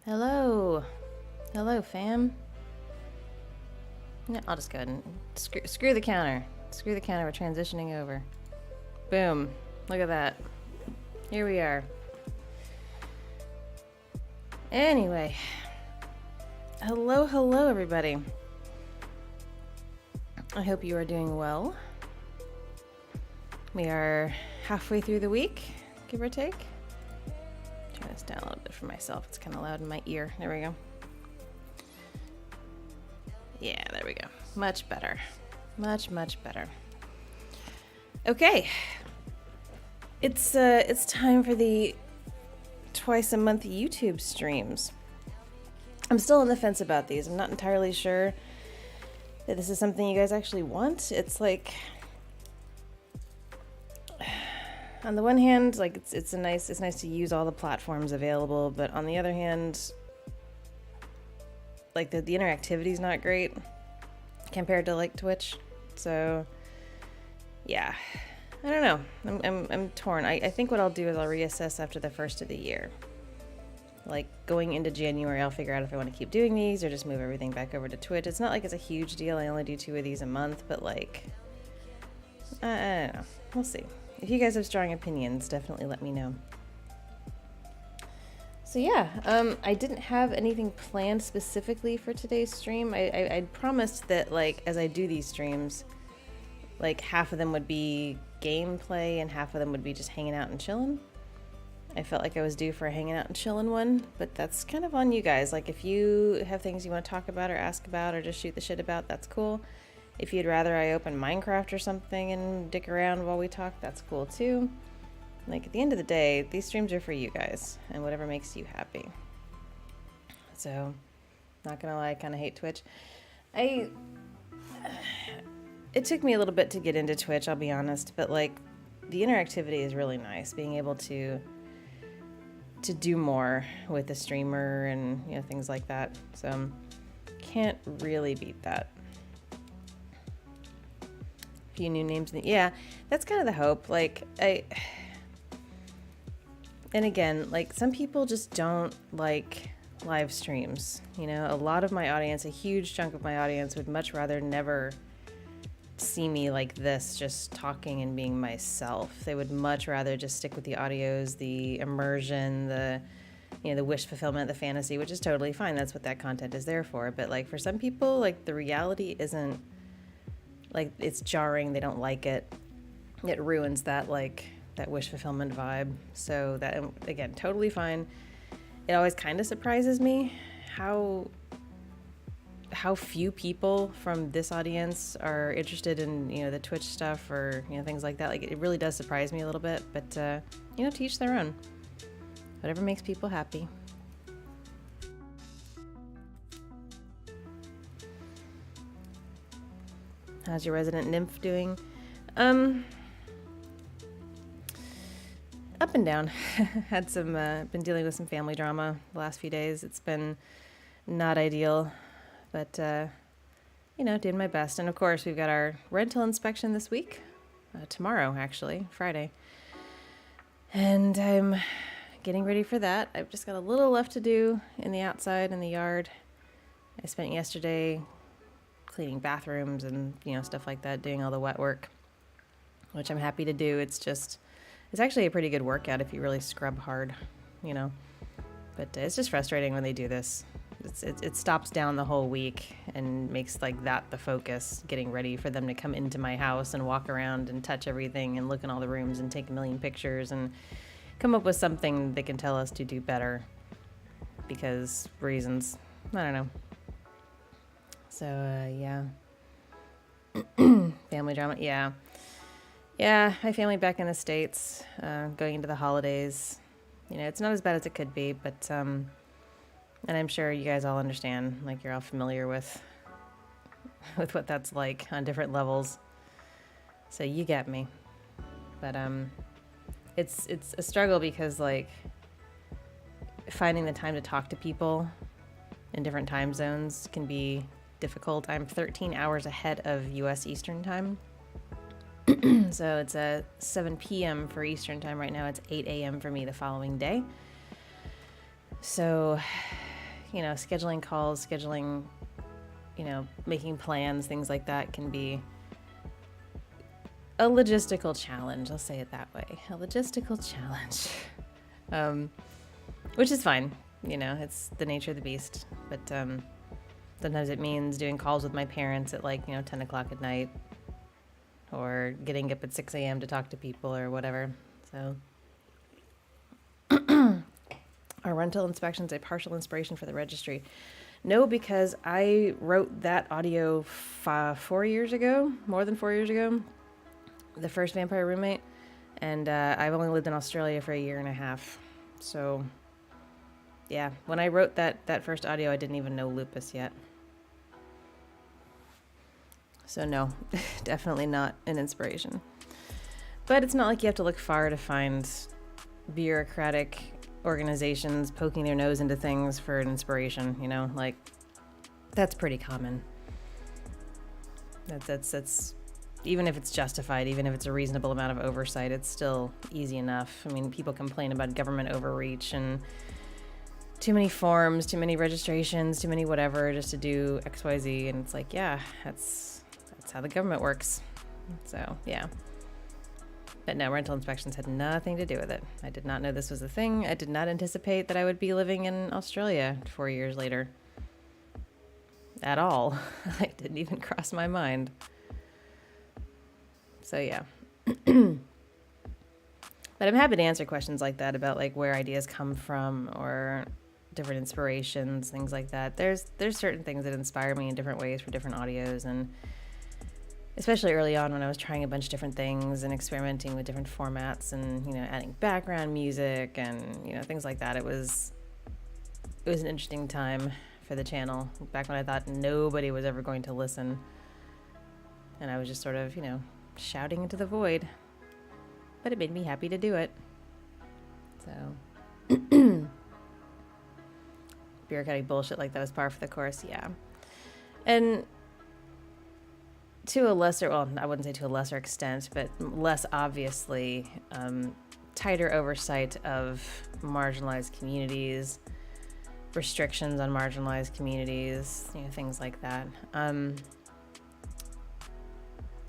Hello. Hello, fam. No, I'll just go ahead and screw the counter. Screw the counter. We're transitioning over. Boom. Look at that. Here we are. Anyway. Hello, everybody. I hope you are doing well. We are halfway through the week, give or take. Turn this down a little bit for myself. It's kind of loud in my ear. There we go. Yeah, there we go. Much better. Much better. Okay. It's time for the twice a month YouTube streams. I'm still on the fence about these. I'm not entirely sure that this is something you guys actually want. It's like, on the one hand, like it's nice to use all the platforms available, but on the other hand, like the interactivity is not great compared to like Twitch. So yeah, I don't know. I'm torn. I think what I'll do is I'll reassess after the first of the year. Like going into January, I'll figure out if I want to keep doing these or just move everything back over to Twitch. It's not like it's a huge deal. I only do 2 of these a month, but like, I don't know. We'll see. If you guys have strong opinions, definitely let me know. So yeah, I didn't have anything planned specifically for today's stream. I promised that like as I do these streams, like half of them would be gameplay and half of them would be just hanging out and chilling. I felt like I was due for a hanging out and chilling one, but that's kind of on you guys. Like if you have things you want to talk about or ask about or just shoot the shit about, that's cool. If you'd rather I open Minecraft or something and dick around while we talk, that's cool too. Like at the end of the day, these streams are for you guys and whatever makes you happy. So, not gonna lie, I kind of hate Twitch. It took me a little bit to get into Twitch, I'll be honest, but like the interactivity is really nice. Being able to do more with the streamer and things like that. So, can't really beat that. Few new names. Yeah, that's kind of the hope. Like and again, like some people just don't like live streams. A lot of my audience, a huge chunk of my audience would much rather never see me like this, just talking and being myself. They would much rather just stick with the audios, the immersion, the wish fulfillment, the fantasy, which is totally fine. That's what that content is there for. But like for some people, like the reality isn't, like it's jarring. They don't like it. It ruins that that wish fulfillment vibe. So that, again, totally fine. It always kind of surprises me how few people from this audience are interested in the Twitch stuff or things like that. Like it really does surprise me a little bit, but to each their own. Whatever makes people happy. How's your resident Nymph doing? Up and down. Had some been dealing with some family drama the last few days. It's been not ideal, but doing my best. And of course, we've got our rental inspection this week, tomorrow actually, Friday, and I'm getting ready for that. I've just got a little left to do in the outside in the yard. I spent yesterday cleaning bathrooms and stuff like that, doing all the wet work, which I'm happy to do. It's actually a pretty good workout if you really scrub hard, but it's just frustrating when they do this. It stops down the whole week and makes like that the focus, getting ready for them to come into my house and walk around and touch everything and look in all the rooms and take a million pictures and come up with something they can tell us to do better because reasons. I don't know. So, yeah. Family drama, yeah. Yeah, my family back in the States, going into the holidays. It's not as bad as it could be, but, and I'm sure you guys all understand, like you're all familiar with what that's like on different levels. So you get me. But, it's a struggle because, like, finding the time to talk to people in different time zones can be difficult. I'm 13 hours ahead of U.S. Eastern Time. So it's 7 p.m. for Eastern Time right now. It's 8 a.m. for me the following day. So scheduling calls, making plans, things like that can be a logistical challenge. I'll say it that way. A logistical challenge. Which is fine. It's the nature of the beast. But sometimes it means doing calls with my parents at 10 o'clock at night, or getting up at 6 a.m. to talk to people or whatever. So are rental inspections a partial inspiration for the registry? No, because I wrote that audio 4 years ago, more than 4 years ago, the first vampire roommate, and I've only lived in Australia for 1.5 years. So yeah, when I wrote that first audio, I didn't even know lupus yet. So no, definitely not an inspiration. But it's not like you have to look far to find bureaucratic organizations poking their nose into things for an inspiration, that's pretty common. That's even if it's justified, even if it's a reasonable amount of oversight, it's still easy enough. I mean, people complain about government overreach and too many forms, too many registrations, too many whatever just to do XYZ, and it's like, yeah, that's how the government works. So yeah. But no, rental inspections had nothing to do with it. I did not know this was a thing. I did not anticipate that I would be living in Australia 4 years later. At all. It didn't even cross my mind. So yeah. But I'm happy to answer questions like that about where ideas come from or different inspirations, things like that. There's certain things that inspire me in different ways for different audios, and especially early on when I was trying a bunch of different things and experimenting with different formats and, adding background music and, things like that. It was an interesting time for the channel, back when I thought nobody was ever going to listen. And I was just sort of, shouting into the void. But it made me happy to do it. So bureaucratic bullshit like that is par for the course, yeah. And to a lesser, well, I wouldn't say to a lesser extent, but less obviously, tighter oversight of marginalized communities, restrictions on marginalized communities, things like that.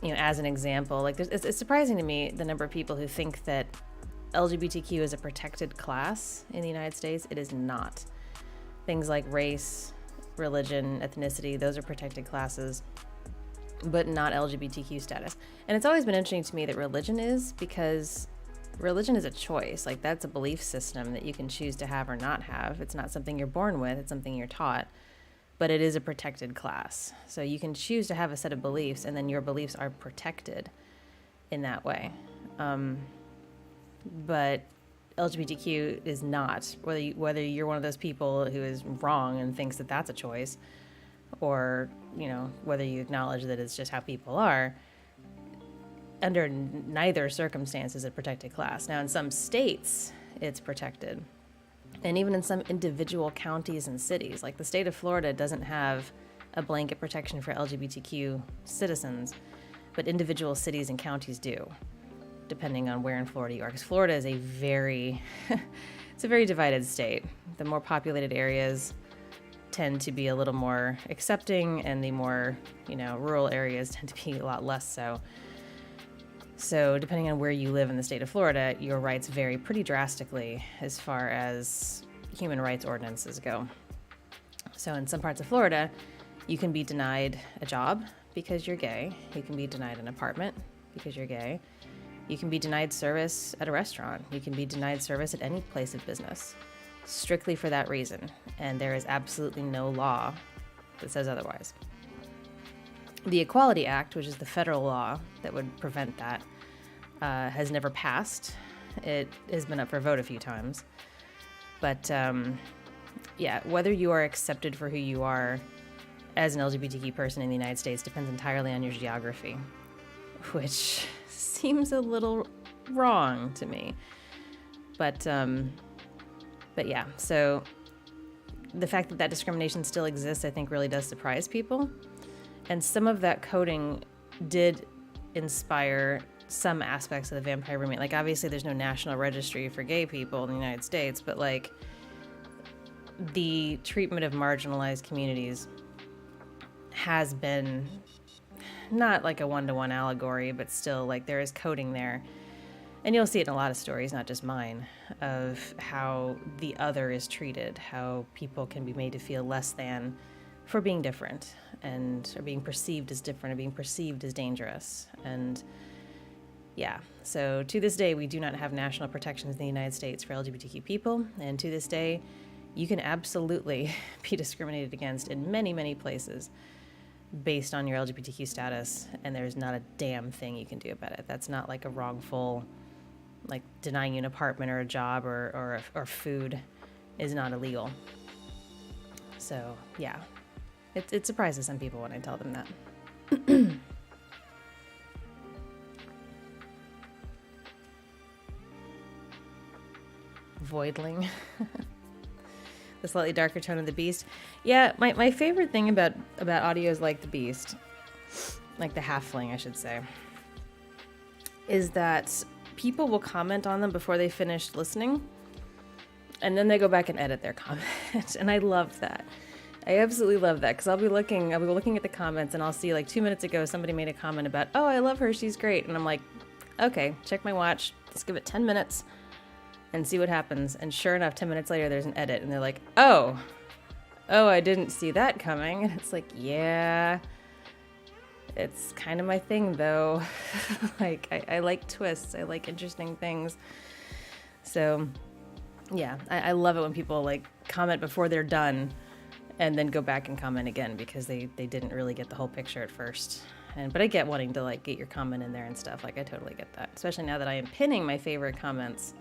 As an example, it's surprising to me the number of people who think that LGBTQ is a protected class in the United States. It is not. Things like race, religion, ethnicity, those are protected classes, but not LGBTQ status. And it's always been interesting to me that religion is, because religion is a choice. That's a belief system that you can choose to have or not have. It's not something you're born with, it's something you're taught, but it is a protected class. So you can choose to have a set of beliefs, and then your beliefs are protected in that way. But LGBTQ is not, whether you're one of those people who is wrong and thinks that that's a choice, or whether you acknowledge that it's just how people are. Under neither circumstance is a protected class. Now, in some states, it's protected, and even in some individual counties and cities, like the state of Florida doesn't have a blanket protection for LGBTQ citizens, but individual cities and counties do, depending on where in Florida you are. Because Florida is a very divided state. The more populated areas tend to be a little more accepting, and the more, rural areas tend to be a lot less so. So depending on where you live in the state of Florida, your rights vary pretty drastically as far as human rights ordinances go. So in some parts of Florida, you can be denied a job because you're gay. You can be denied an apartment because you're gay. You can be denied service at a restaurant. You can be denied service at any place of business, strictly for that reason. And there is absolutely no law that says otherwise. The Equality Act, which is the federal law that would prevent that, has never passed. It has been up for vote a few times. But whether you are accepted for who you are as an LGBTQ person in the United States depends entirely on your geography, which seems a little wrong to me. But yeah, so the fact that discrimination still exists, I think, really does surprise people. And some of that coding did inspire some aspects of the vampire roommate. Obviously there's no national registry for gay people in the United States, but the treatment of marginalized communities has been not like a one-to-one allegory, but still like there is coding there. And you'll see it in a lot of stories, not just mine, of how the other is treated, how people can be made to feel less than for being different, and or being perceived as different, or being perceived as dangerous. And yeah, so to this day, we do not have national protections in the United States for LGBTQ people. And to this day, you can absolutely be discriminated against in many, many places based on your LGBTQ status. And there's not a damn thing you can do about it. That's not like a wrongful, like denying you an apartment or a job or food is not illegal. So yeah, it surprises some people when I tell them that. Voidling. The slightly darker tone of the beast. Yeah, my favorite thing about audios like the beast, like the halfling I should say, is that people will comment on them before they finish listening, and then they go back and edit their comment. And I love that. I absolutely love that, because I'll be looking at the comments, and I'll see like 2 minutes ago somebody made a comment about, oh, I love her, she's great, and I'm like, okay, check my watch, let's give it 10 minutes and see what happens. And sure enough, 10 minutes later there's an edit, and they're like, oh, I didn't see that coming. And it's like, yeah, it's kind of my thing though. Like I like twists, I like interesting things. So yeah, I love it when people like comment before they're done and then go back and comment again, because they didn't really get the whole picture at first. But I get wanting to like get your comment in there and stuff. Like I totally get that, especially now that I am pinning my favorite comments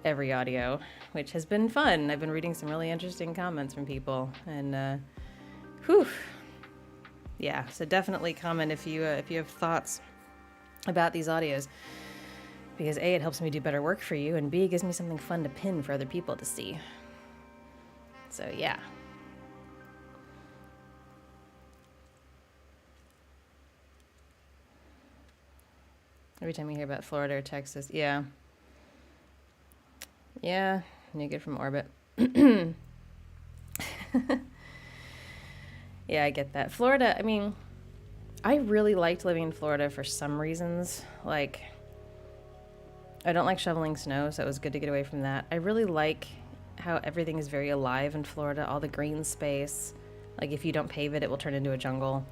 every audio, which has been fun. I've been reading some really interesting comments from people, and yeah, so definitely comment if you have thoughts about these audios, because A, it helps me do better work for you, and B, it gives me something fun to pin for other people to see. So yeah. Every time you hear about Florida or Texas, yeah, naked from orbit. Yeah, I get that. Florida, I mean, I really liked living in Florida for some reasons. Like, I don't like shoveling snow, so it was good to get away from that. I really like how everything is very alive in Florida. All the green space. Like, if you don't pave it, it will turn into a jungle.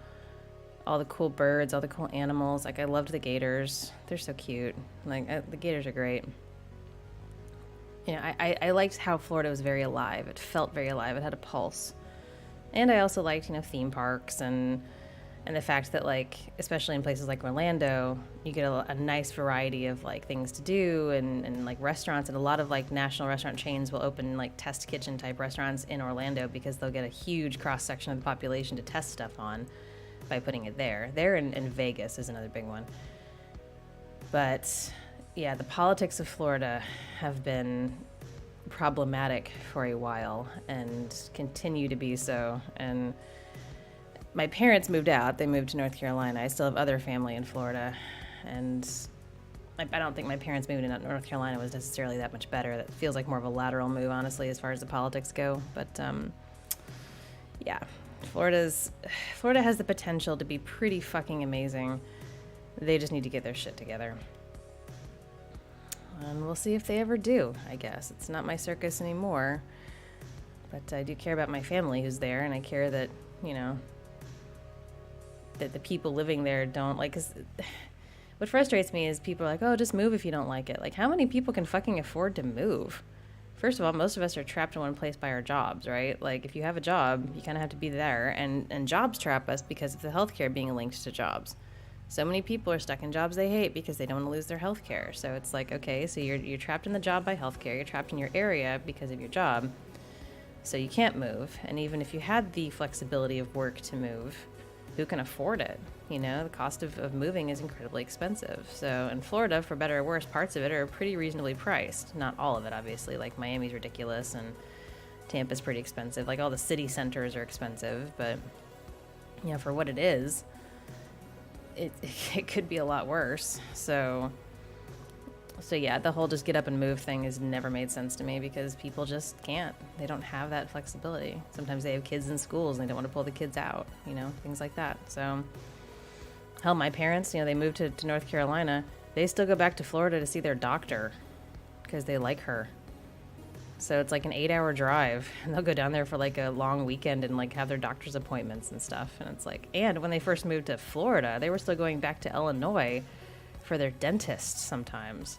All the cool birds, all the cool animals. Like, I loved the gators. They're so cute. Like, the gators are great. You know, I liked how Florida was very alive. It felt very alive. It had a pulse. And I also liked, theme parks and the fact that, like, especially in places like Orlando, you get a nice variety of, like, things to do and like, restaurants. And a lot of, like, national restaurant chains will open, like, test kitchen type restaurants in Orlando, because they'll get a huge cross-section of the population to test stuff on by putting it there. There and Vegas is another big one. But yeah, the politics of Florida have been problematic for a while and continue to be so. And my parents moved out. They moved to North Carolina. I still have other family in Florida. And I don't think my parents moving to North Carolina was necessarily that much better. That feels like more of a lateral move, honestly, as far as the politics go. But yeah, Florida has the potential to be pretty fucking amazing. They just need to get their shit together. And we'll see if they ever do, I guess. It's not my circus anymore. But I do care about my family who's there, and I care that, that the people living there don't, like, 'cause what frustrates me is people are like, oh, just move if you don't like it. Like, how many people can fucking afford to move? First of all, most of us are trapped in one place by our jobs, right? Like, if you have a job, you kind of have to be there, and jobs trap us because of the healthcare being linked to jobs. So many people are stuck in jobs they hate because they don't want to lose their health care. So it's like, okay, so you're trapped in the job by healthcare. You're trapped in your area because of your job. So you can't move. And even if you had the flexibility of work to move, who can afford it? The cost of moving is incredibly expensive. So in Florida, for better or worse, parts of it are pretty reasonably priced. Not all of it, obviously. Like, Miami's ridiculous and Tampa's pretty expensive. Like, all the city centers are expensive. But, for what it is, it could be a lot worse. So So yeah, the whole just get up and move thing has never made sense to me because people just can't. They don't have that flexibility. Sometimes they have kids in schools and they don't want to pull the kids out, things like that. So, hell, my parents, they moved to North Carolina. They still go back to Florida to see their doctor because they like her. So it's like an 8-hour drive, and they'll go down there for like a long weekend and like have their doctor's appointments and stuff. And it's like, and when they first moved to Florida, they were still going back to Illinois for their dentist sometimes,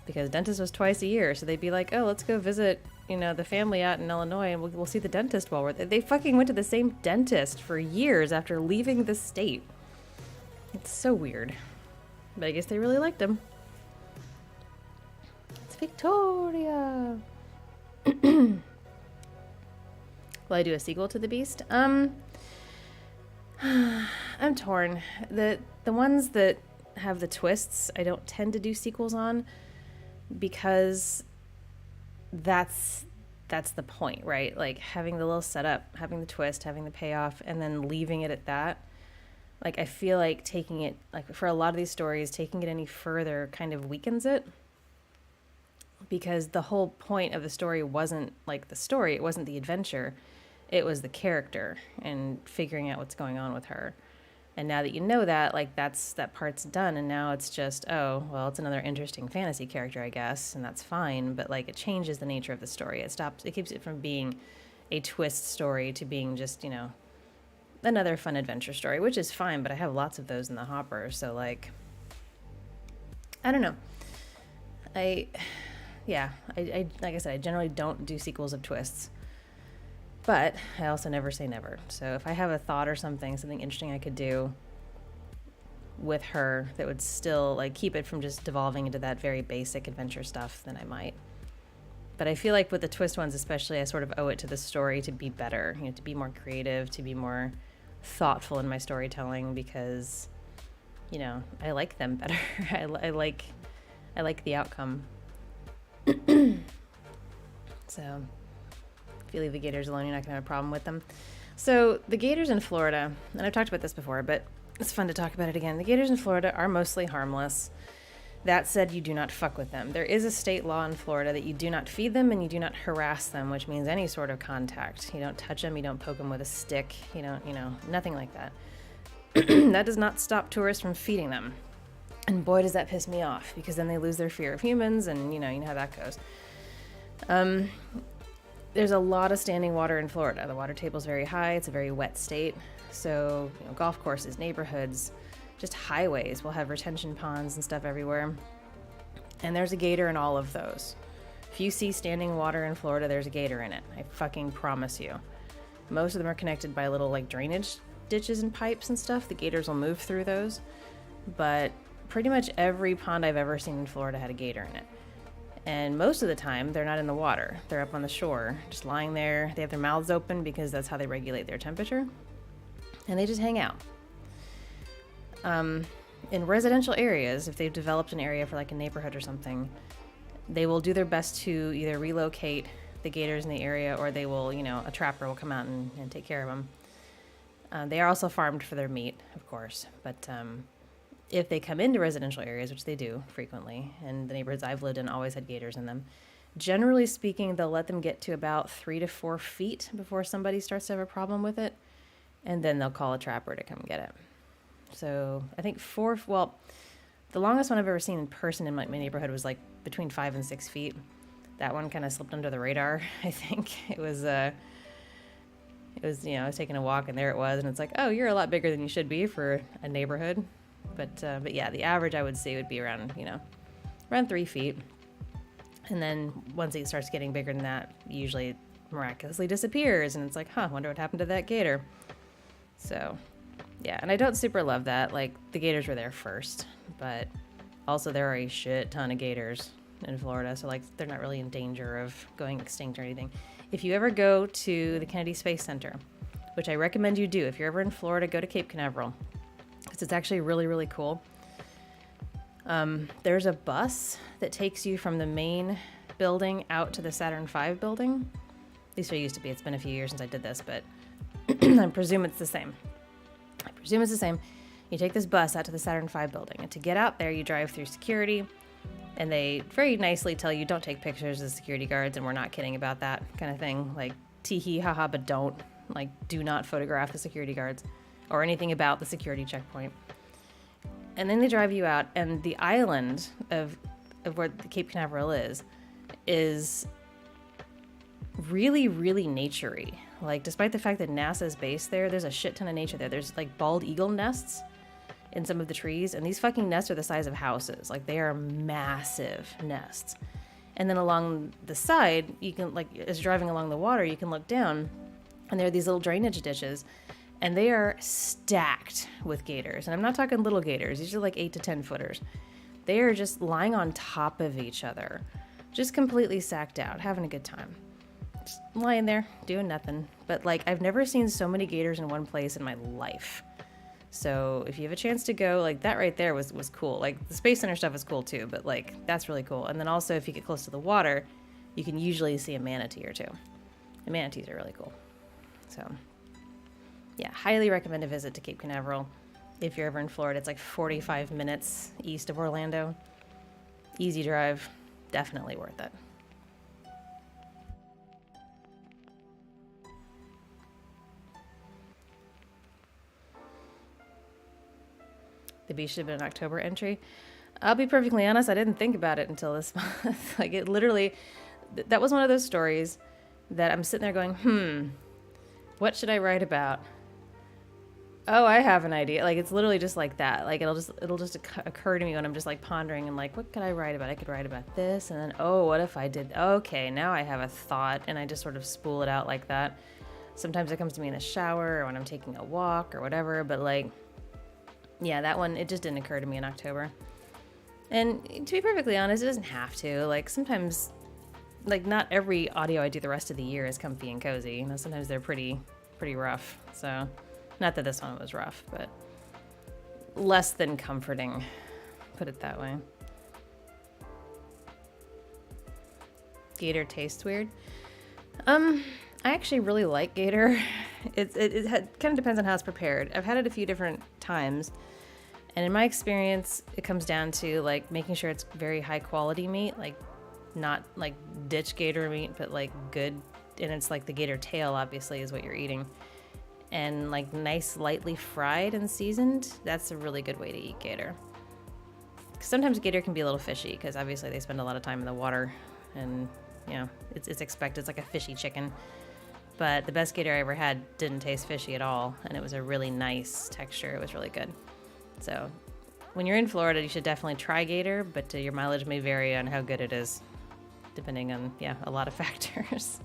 because dentist was twice a year. So they'd be like, oh, let's go visit, the family out in Illinois, and we'll see the dentist while we're there. They fucking went to the same dentist for years after leaving the state. It's so weird. But I guess they really liked him. It's Victoria. Will I do a sequel to The Beast? I'm torn. The ones that have the twists, I don't tend to do sequels on, because that's the point, right? Like having the little setup, having the twist, having the payoff, and then leaving it at that. Like I feel like taking it, like for a lot of these stories, taking it any further kind of weakens it. Because the whole point of the story wasn't like the story, it wasn't the adventure, it was the character and figuring out what's going on with her. And now that you know that, like that part's done, and now it's just, oh, well, it's another interesting fantasy character, I guess, and that's fine, but like it changes the nature of the story. It keeps it from being a twist story to being just, another fun adventure story, which is fine, but I have lots of those in the hopper, so like, I don't know. I like I said, I generally don't do sequels of twists, but I also never say never. So if I have a thought or something interesting I could do with her that would still like keep it from just devolving into that very basic adventure stuff, then I might. But I feel like with the twist ones especially, I sort of owe it to the story to be better, to be more creative, to be more thoughtful in my storytelling, because, I like them better. I like the outcome. So if you leave the gators alone, you're not gonna have a problem with them. So the gators in Florida, and I've talked about this before, but it's fun to talk about it again. The gators in Florida are mostly harmless. That said, you do not fuck with them. There is a state law in Florida that you do not feed them and you do not harass them, which means any sort of contact. You don't touch them, you don't poke them with a stick, nothing like that. That does not stop tourists from feeding them. And boy, does that piss me off, because then they lose their fear of humans, and you know how that goes. There's a lot of standing water in Florida. The water table's very high. It's a very wet state. So, golf courses, neighborhoods, just highways will have retention ponds and stuff everywhere. And there's a gator in all of those. If you see standing water in Florida, there's a gator in it. I fucking promise you. Most of them are connected by little drainage ditches and pipes and stuff. The gators will move through those. But pretty much every pond I've ever seen in Florida had a gator in it. And most of the time, they're not in the water. They're up on the shore, just lying there. They have their mouths open because that's how they regulate their temperature. And they just hang out. In residential areas, if they've developed an area for a neighborhood or something, they will do their best to either relocate the gators in the area, or they will, a trapper will come out and take care of them. They are also farmed for their meat, of course, but if they come into residential areas, which they do frequently, and the neighborhoods I've lived in always had gators in them, generally speaking, they'll let them get to about 3 to 4 feet before somebody starts to have a problem with it, and then they'll call a trapper to come get it. So I think the longest one I've ever seen in person in my neighborhood was between 5 and 6 feet. That one kind of slipped under the radar, I think. I was taking a walk, and there it was, and it's oh, you're a lot bigger than you should be for a neighborhood. But yeah, the average I would say would be around 3 feet. And then once it starts getting bigger than that, usually it miraculously disappears, and it's wonder what happened to that gator. So yeah, and I don't super love that. The gators were there first, but also there are a shit ton of gators in Florida, so they're not really in danger of going extinct or anything. If you ever go to the Kennedy Space Center, which I recommend you do, if you're ever in Florida, go to Cape Canaveral, because it's actually really, really cool. There's a bus that takes you from the main building out to the Saturn V building. At least it used to be. It's been a few years since I did this, but I presume it's the same. You take this bus out to the Saturn V building, and to get out there, you drive through security, And they very nicely tell you, don't take pictures of security guards, and we're not kidding about that kind of thing. Like, tee-hee, haha, but don't. Like, do not photograph the security guards or anything about the security checkpoint. And then they drive you out, and the island of where the Cape Canaveral is really, really naturey. Like, despite the fact that NASA's based there, there's a shit ton of nature there. There's, like, bald eagle nests in some of the trees, and these fucking nests are the size of houses. Like, they are massive nests. And then along the side, you can, like, as you're driving along the water, you can look down, and there are these little drainage ditches, and they are stacked with gators. And I'm not talking little gators. These are like 8 to 10 footers. They are just lying on top of each other, just completely sacked out, having a good time. Just lying there, doing nothing. But, like, I've never seen so many gators in one place in my life. So if you have a chance to go, like, that right there was cool. Like, the Space Center stuff is cool too, but, like, that's really cool. And then also, if you get close to the water, you can usually see a manatee or two. The manatees are really cool. So, yeah, highly recommend a visit to Cape Canaveral. If you're ever in Florida, it's like 45 minutes east of Orlando. Easy drive, definitely worth it. The beach should have been an October entry. I'll be perfectly honest, I didn't think about it until this month. Like, it literally, that was one of those stories that I'm sitting there going, what should I write about? Oh, I have an idea. Like, it's literally just like that. Like, it'll just occur to me when I'm just, like, pondering and, like, what could I write about? I could write about this, and then, oh, what if I did? Okay, now I have a thought, and I just sort of spool it out like that. Sometimes it comes to me in the shower or when I'm taking a walk or whatever, but, like, yeah, that one, it just didn't occur to me in October. And to be perfectly honest, it doesn't have to. Like, sometimes, like, not every audio I do the rest of the year is comfy and cozy. You know, sometimes they're pretty rough. So, not that this one was rough, but less than comforting, put it that way. Gator tastes weird. I actually really like Gator. It kind of depends on how it's prepared. I've had it a few different times, and in my experience, it comes down to, like, making sure it's very high quality meat, like, not like ditch gator meat, but like good, and it's like the gator tail obviously is what you're eating, and like nice lightly fried and seasoned. That's a really good way to eat gator. Sometimes gator can be a little fishy because obviously they spend a lot of time in the water, and you know, it's expected. It's like a fishy chicken. But the best gator I ever had didn't taste fishy at all, and it was a really nice texture. It was really good. So when you're in Florida, you should definitely try gator, but your mileage may vary on how good it is, depending on, a lot of factors.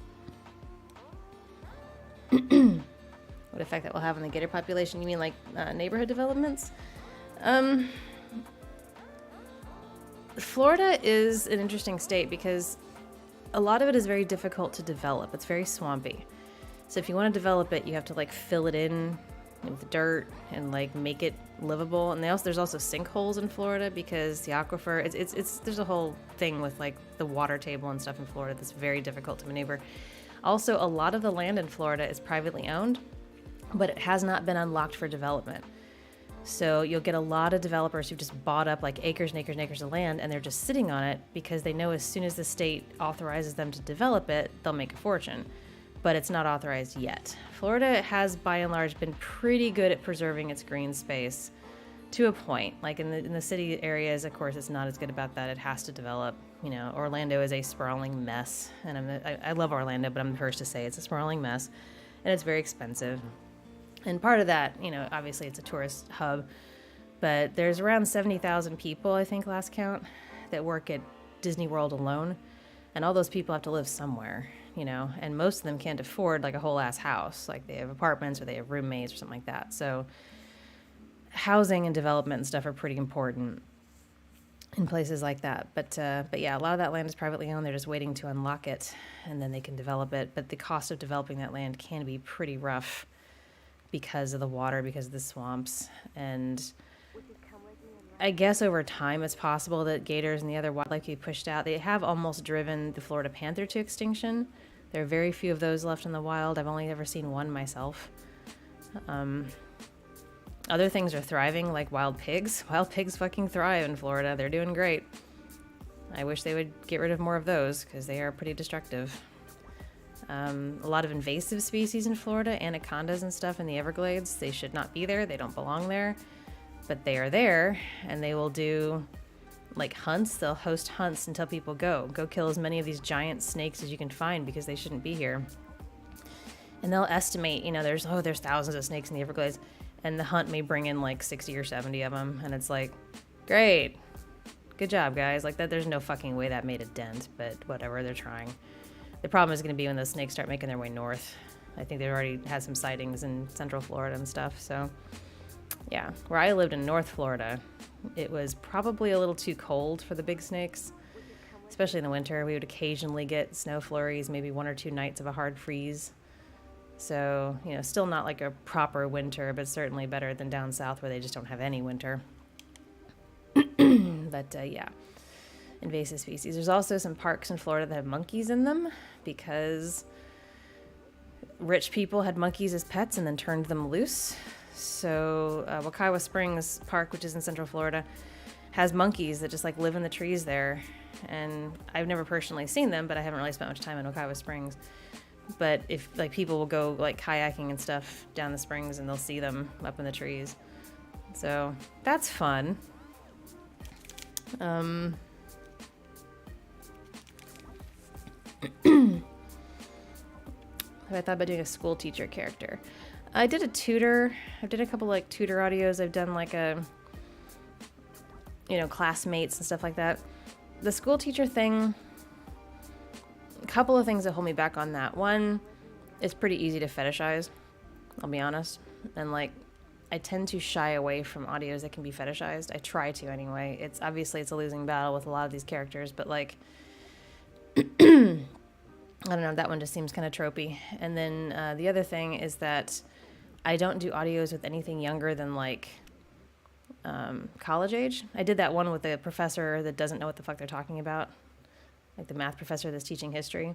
What effect that will have on the gator population? You mean like neighborhood developments? Florida is an interesting state because a lot of it is very difficult to develop. It's very swampy. So if you want to develop it, you have to like fill it in with dirt and like make it livable. And there's also sinkholes in Florida because the aquifer, there's a whole thing with like the water table and stuff in Florida that's very difficult to maneuver. Also, a lot of the land in Florida is privately owned, but it has not been unlocked for development. So you'll get a lot of developers who've just bought up like acres and acres and acres of land, and they're just sitting on it because they know as soon as the state authorizes them to develop it, they'll make a fortune. But it's not authorized yet. Florida has, by and large, been pretty good at preserving its green space to a point. Like in the city areas, of course, it's not as good about that. It has to develop. You know, Orlando is a sprawling mess, and I love Orlando, but I'm the first to say it's a sprawling mess, and it's very expensive. And part of that, obviously it's a tourist hub, but there's around 70,000 people, I think, last count, that work at Disney World alone. And all those people have to live somewhere, and most of them can't afford like a whole ass house. Like they have apartments or they have roommates or something like that. So housing and development and stuff are pretty important in places like that. But yeah, a lot of that land is privately owned. They're just waiting to unlock it and then they can develop it. But the cost of developing that land can be pretty rough because of the water, because of the swamps. And I guess over time it's possible that gators and the other wildlife be pushed out. They have almost driven the Florida panther to extinction. There are very few of those left in the wild. I've only ever seen one myself. Other things are thriving, like wild pigs. Wild pigs fucking thrive in Florida. They're doing great. I wish they would get rid of more of those because they are pretty destructive. A lot of invasive species in Florida, anacondas and stuff in the Everglades, they should not be there. They don't belong there, but they are there, and they will do like hunts. They'll host hunts until people go kill as many of these giant snakes as you can find because they shouldn't be here. And they'll estimate, there's thousands of snakes in the Everglades, and the hunt may bring in like 60 or 70 of them, and it's like, great, good job, guys. Like that, there's no fucking way that made a dent, but whatever, they're trying. The problem is going to be when those snakes start making their way north. I think they've already had some sightings in Central Florida and stuff. So, yeah, where I lived in North Florida, it was probably a little too cold for the big snakes, especially in the winter. We would occasionally get snow flurries, maybe 1 or 2 nights of a hard freeze. So, still not like a proper winter, but certainly better than down south where they just don't have any winter. But, yeah. Invasive species. There's also some parks in Florida that have monkeys in them because rich people had monkeys as pets and then turned them loose. So Wekiwa Springs Park, which is in Central Florida, has monkeys that just like live in the trees there. And I've never personally seen them, but I haven't really spent much time in Wekiwa Springs. But if like people will go like kayaking and stuff down the springs and they'll see them up in the trees. So that's fun. I thought about doing a school teacher character. I did a tutor. I did a couple like tutor audios. I've done like classmates and stuff like that. The school teacher thing, a couple of things that hold me back on that. One, it's pretty easy to fetishize, I'll be honest. And like, I tend to shy away from audios that can be fetishized. I try to anyway. It's a losing battle with a lot of these characters, but like, I don't know, that one just seems kind of tropey. And then the other thing is that I don't do audios with anything younger than like college age. I did that one with the professor that doesn't know what the fuck they're talking about, like the math professor that's teaching history.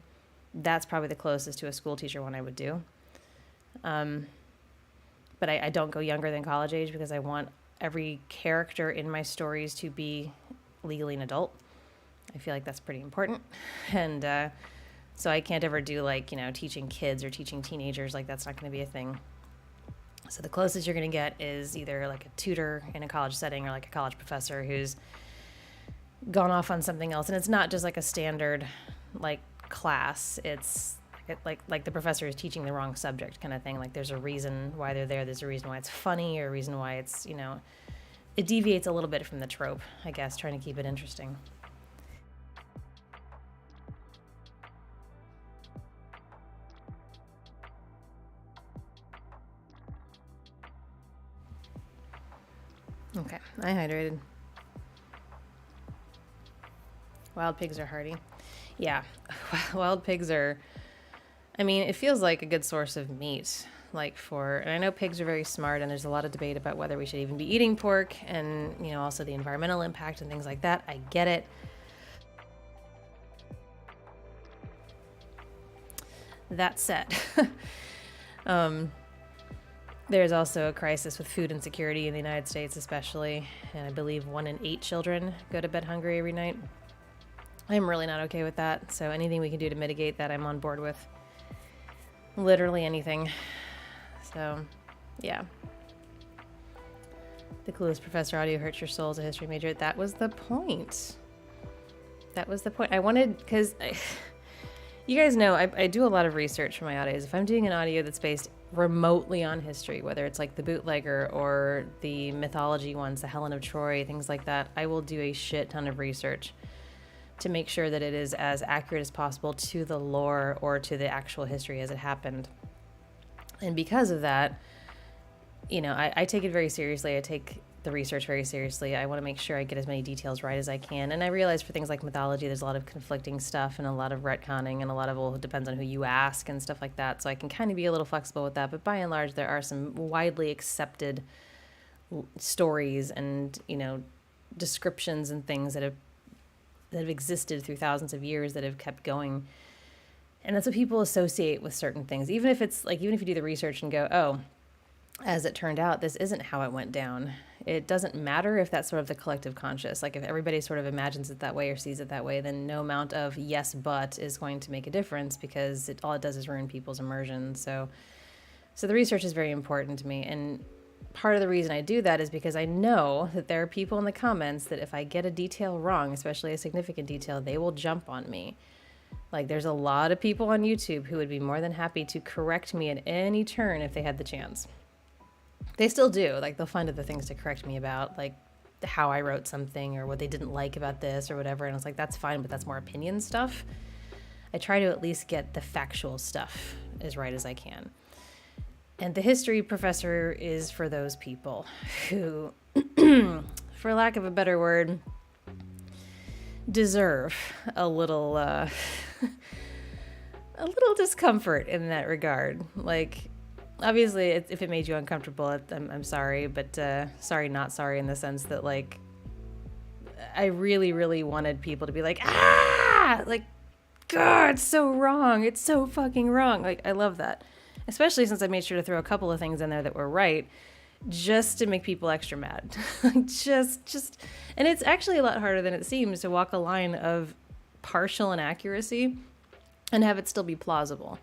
That's probably the closest to a school teacher one I would do. But I don't go younger than college age because I want every character in my stories to be legally an adult. I feel like that's pretty important. And so I can't ever do like, teaching kids or teaching teenagers. Like that's not going to be a thing. So the closest you're going to get is either like a tutor in a college setting or like a college professor who's gone off on something else. And it's not just like a standard like class. It's like the professor is teaching the wrong subject kind of thing. Like there's a reason why they're there. There's a reason why it's funny or a reason why it's, it deviates a little bit from the trope, I guess, trying to keep it interesting. Okay, I hydrated. Wild pigs are hardy. Yeah, wild pigs are, it feels like a good source of meat. And I know pigs are very smart and there's a lot of debate about whether we should even be eating pork and, also the environmental impact and things like that. I get it. That said, there's also a crisis with food insecurity in the United States especially, and I believe 1 in 8 children go to bed hungry every night. I'm really not okay with that, so anything we can do to mitigate that, I'm on board with. Literally anything. So, yeah. The coolest professor audio hurts your soul as a history major. That was the point. I wanted, because you guys know I do a lot of research for my audios. If I'm doing an audio that's based remotely on history, whether it's like the bootlegger or the mythology ones, the Helen of Troy, things like that, I will do a shit ton of research to make sure that it is as accurate as possible to the lore or to the actual history as it happened. And because of that, I take it very seriously. I take the research very seriously. I want to make sure I get as many details right as I can. And I realize for things like mythology, there's a lot of conflicting stuff and a lot of retconning and a lot of, it depends on who you ask and stuff like that. So I can kind of be a little flexible with that. But by and large, there are some widely accepted stories and, descriptions and things that have existed through thousands of years that have kept going. And that's what people associate with certain things. Even if you do the research and go, oh, as it turned out, this isn't how it went down. It doesn't matter if that's sort of the collective conscious. Like if everybody sort of imagines it that way or sees it that way, then no amount of yes, but is going to make a difference, because all it does is ruin people's immersion. So the research is very important to me. And part of the reason I do that is because I know that there are people in the comments that if I get a detail wrong, especially a significant detail, they will jump on me. Like there's a lot of people on YouTube who would be more than happy to correct me at any turn if they had the chance. They still do. Like they'll find other things to correct me about, like how I wrote something or what they didn't like about this or whatever. And I was like, that's fine, but that's more opinion stuff. I try to at least get the factual stuff as right as I can. And the history professor is for those people who, for lack of a better word, deserve a little discomfort in that regard. Like, obviously, if it made you uncomfortable, I'm sorry, but sorry, not sorry, in the sense that, like, I really, really wanted people to be like, like, God, it's so wrong. It's so fucking wrong. Like, I love that. Especially since I made sure to throw a couple of things in there that were right, just to make people extra mad. just, and it's actually a lot harder than it seems to walk a line of partial inaccuracy and have it still be plausible.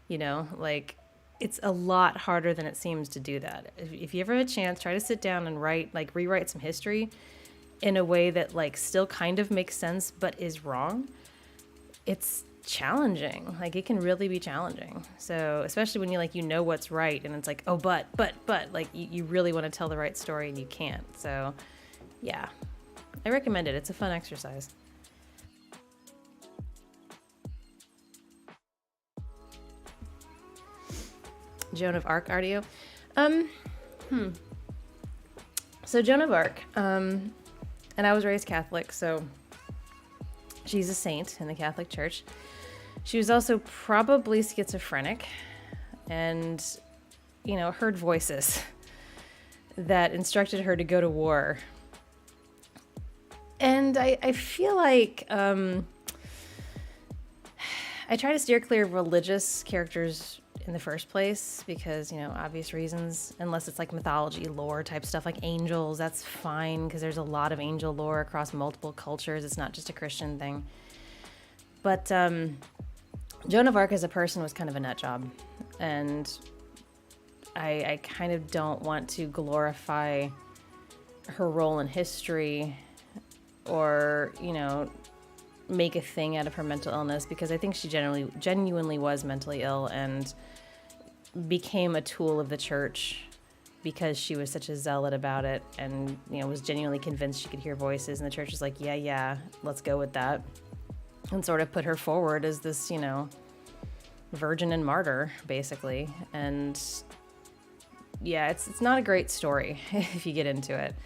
You know, like, it's a lot harder than it seems to do that. If you ever have a chance, try to sit down and rewrite some history in a way that, like, still kind of makes sense but is wrong. It's challenging. Like, it can really be challenging. So especially when you know what's right, and it's like, oh, but like you really want to tell the right story and you can't. So yeah, I recommend it. It's a fun exercise. Joan of Arc audio. So Joan of Arc, and I was raised Catholic, so she's a saint in the Catholic Church. She was also probably schizophrenic and, heard voices that instructed her to go to war. And I feel like I try to steer clear of religious characters in the first place because, obvious reasons, unless it's like mythology, lore type stuff like angels, that's fine because there's a lot of angel lore across multiple cultures. It's not just a Christian thing. But Joan of Arc as a person was kind of a nut job. And I kind of don't want to glorify her role in history or, make a thing out of her mental illness, because I think she genuinely was mentally ill and became a tool of the church because she was such a zealot about it and, was genuinely convinced she could hear voices, and the church was like, yeah, let's go with that, and sort of put her forward as this, virgin and martyr, basically. And yeah, it's not a great story if you get into it.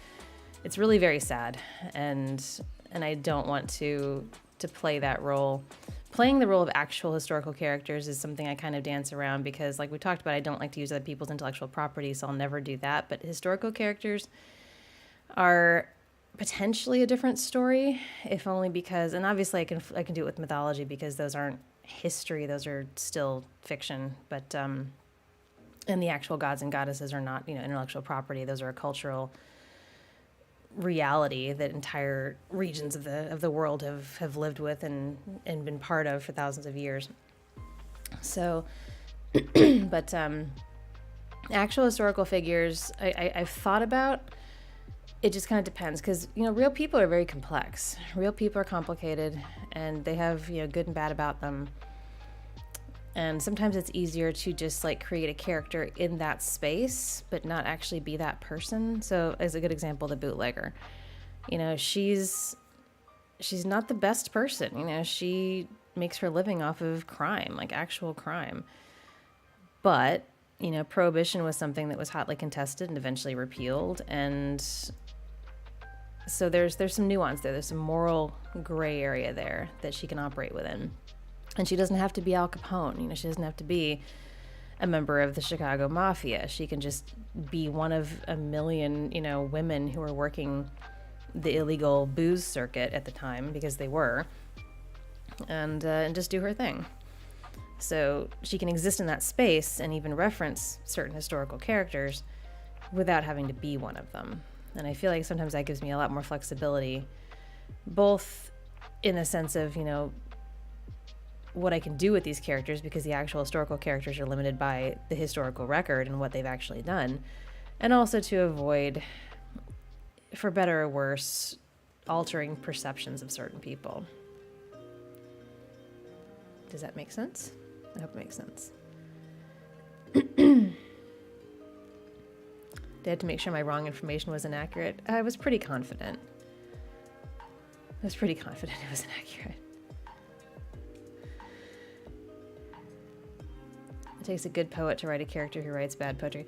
It's really very sad, and I don't want to play that role. Playing the role of actual historical characters is something I kind of dance around because, like we talked about, I don't like to use other people's intellectual property, so I'll never do that. But historical characters are potentially a different story, if only because, and obviously I can do it with mythology because those aren't history, those are still fiction. But and the actual gods and goddesses are not, intellectual property. Those are a cultural reality that entire regions of the world have lived with and been part of for thousands of years. So, but actual historical figures, I've thought about. It just kind of depends because, real people are very complex. Real people are complicated and they have, good and bad about them. And sometimes it's easier to just create a character in that space, but not actually be that person. So as a good example, the bootlegger, she's not the best person. She makes her living off of crime, like actual crime. But, prohibition was something that was hotly contested and eventually repealed. And so there's some nuance there. There's some moral gray area there that she can operate within. And she doesn't have to be Al Capone. She doesn't have to be a member of the Chicago Mafia. She can just be one of a million, women who are working the illegal booze circuit at the time, because they were, and just do her thing. So she can exist in that space and even reference certain historical characters without having to be one of them. And I feel like sometimes that gives me a lot more flexibility, both in the sense of, what I can do with these characters, because the actual historical characters are limited by the historical record and what they've actually done, and also to avoid, for better or worse, altering perceptions of certain people. Does that make sense? I hope it makes sense. They had to make sure my wrong information was inaccurate. I was pretty confident. It was inaccurate. It takes a good poet to write a character who writes bad poetry.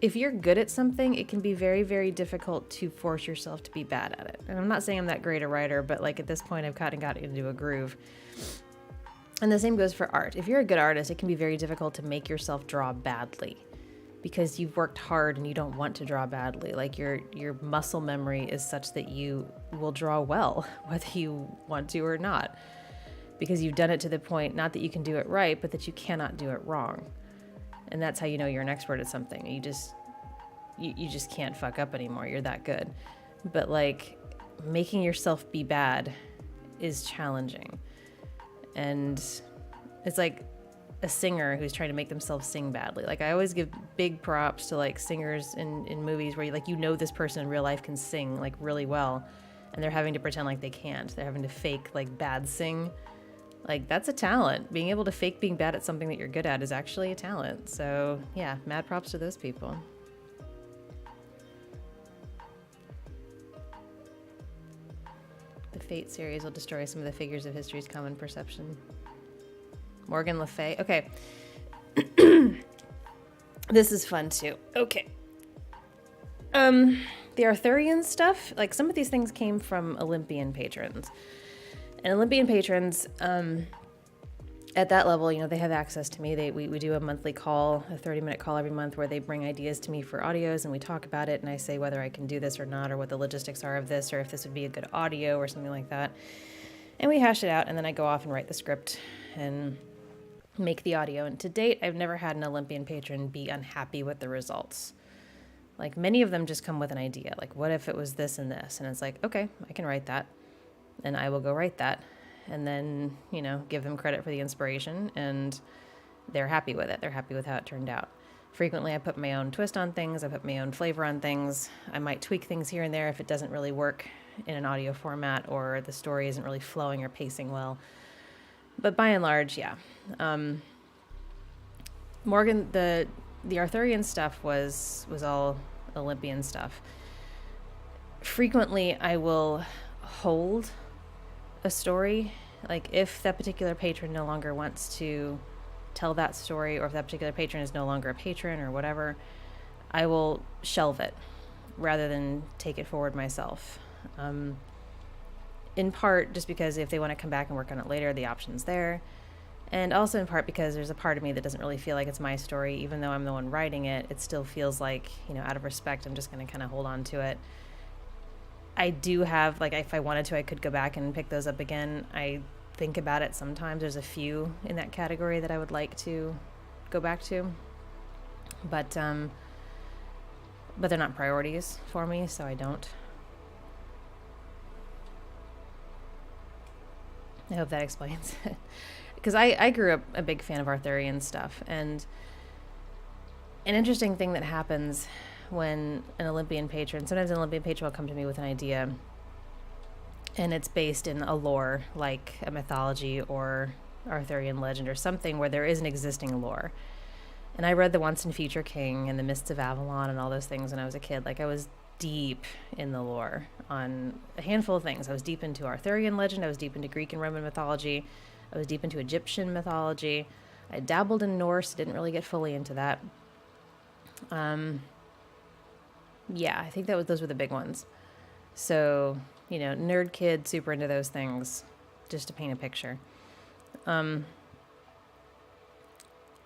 If you're good at something, it can be very, very difficult to force yourself to be bad at it. And I'm not saying I'm that great a writer, but like at this point I've kind of got into a groove. And the same goes for art. If you're a good artist, it can be very difficult to make yourself draw badly because you've worked hard and you don't want to draw badly. Like your muscle memory is such that you will draw well, whether you want to or not, because you've done it to the point, not that you can do it right, but that you cannot do it wrong. And that's how you know you're an expert at something. You just can't fuck up anymore. You're that good. But like making yourself be bad is challenging. And it's like a singer who's trying to make themselves sing badly. Like I always give big props to like singers in movies where this person in real life can sing like really well, and they're having to pretend like they can't. They're having to fake like bad sing. Like that's a talent. Being able to fake being bad at something that you're good at is actually a talent. So yeah, mad props to those people. The Fate series will destroy some of the figures of history's common perception. Morgan Le Fay. Okay. This is fun too. Okay. The Arthurian stuff, like some of these things came from Olympian patrons. And Olympian patrons, at that level, they have access to me. We do a monthly call, a 30-minute call every month where they bring ideas to me for audios and we talk about it and I say whether I can do this or not, or what the logistics are of this, or if this would be a good audio or something like that. And we hash it out, and then I go off and write the script and make the audio. And to date, I've never had an Olympian patron be unhappy with the results. Like many of them just come with an idea, like what if it was this and this? And it's like, okay, I can write that. And I will go write that and then, give them credit for the inspiration, and they're happy with it. They're happy with how it turned out. Frequently, I put my own twist on things. I put my own flavor on things. I might tweak things here and there if it doesn't really work in an audio format or the story isn't really flowing or pacing well. But by and large, yeah. Morgan, the Arthurian stuff was all Olympian stuff. Frequently, I will hold a story, like if that particular patron no longer wants to tell that story, or if that particular patron is no longer a patron or whatever, I will shelve it rather than take it forward myself. In part just because if they want to come back and work on it later, the option's there, and also in part because there's a part of me that doesn't really feel like it's my story. Even though I'm the one writing it, it still feels like, out of respect, I'm just going to kind of hold on to it. I do have, like, if I wanted to, I could go back and pick those up again. I think about it sometimes. There's a few in that category that I would like to go back to. But they're not priorities for me, so I don't. I hope that explains it. Because I grew up a big fan of Arthurian stuff. And an interesting thing that happens when sometimes an Olympian patron will come to me with an idea and it's based in a lore, like a mythology or Arthurian legend or something where there is an existing lore. And I read The Once and Future King and The Mists of Avalon and all those things when I was a kid. Like I was deep in the lore on a handful of things. I was deep into Arthurian legend. I was deep into Greek and Roman mythology. I was deep into Egyptian mythology. I dabbled in Norse, didn't really get fully into that. Yeah, I think those were the big ones. So, nerd kid, super into those things, just to paint a picture. And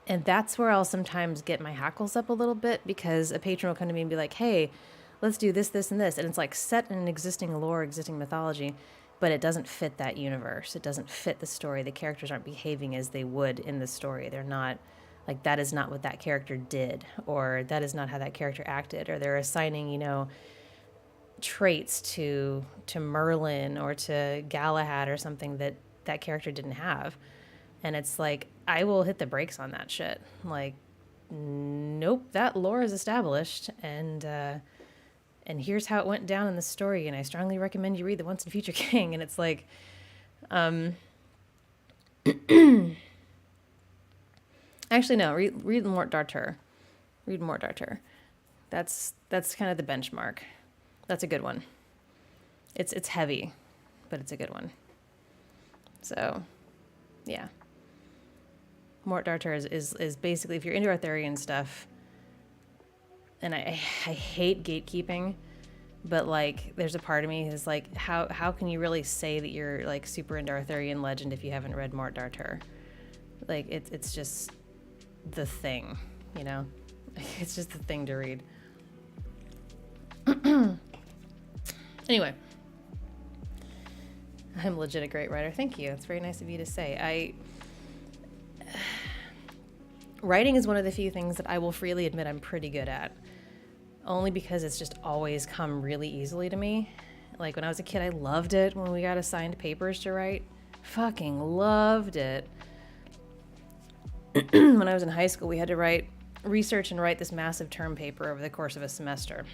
that's where I'll sometimes get my hackles up a little bit, because a patron will come to me and be like, hey, let's do this, this, and this. And it's like set in an existing lore, existing mythology. but it doesn't fit that universe. It doesn't fit the story. The characters aren't behaving as they would in the story. They're not, like, that is not what that character did, or that is not how that character acted, or they're assigning, you know, traits to Merlin or to Galahad or something that that character didn't have. And it's like, I will hit the brakes on that shit. Like, nope, that lore is established, and here's how it went down in the story, and I strongly recommend you read The Once and Future King. And it's like, actually, no, read Mort d'Arthur. Read Mort d'Arthur. That's kind of the benchmark. That's a good one. It's heavy, but it's a good one. So, yeah. Mort d'Arthur is basically, if you're into Arthurian stuff, and I hate gatekeeping, but like, there's a part of me who's like, how can you really say that you're like super into Arthurian legend if you haven't read Mort d'Arthur? Like, it's just the thing, you know? It's just the thing to read. Anyway, I'm legit a great writer. Thank you. It's very nice of you to say. Writing is one of the few things that I will freely admit I'm pretty good at. Only because it's just always come really easily to me. Like, when I was a kid, I loved it when we got assigned papers to write. Fucking loved it. When I was in high school, we had to research and write this massive term paper over the course of a semester.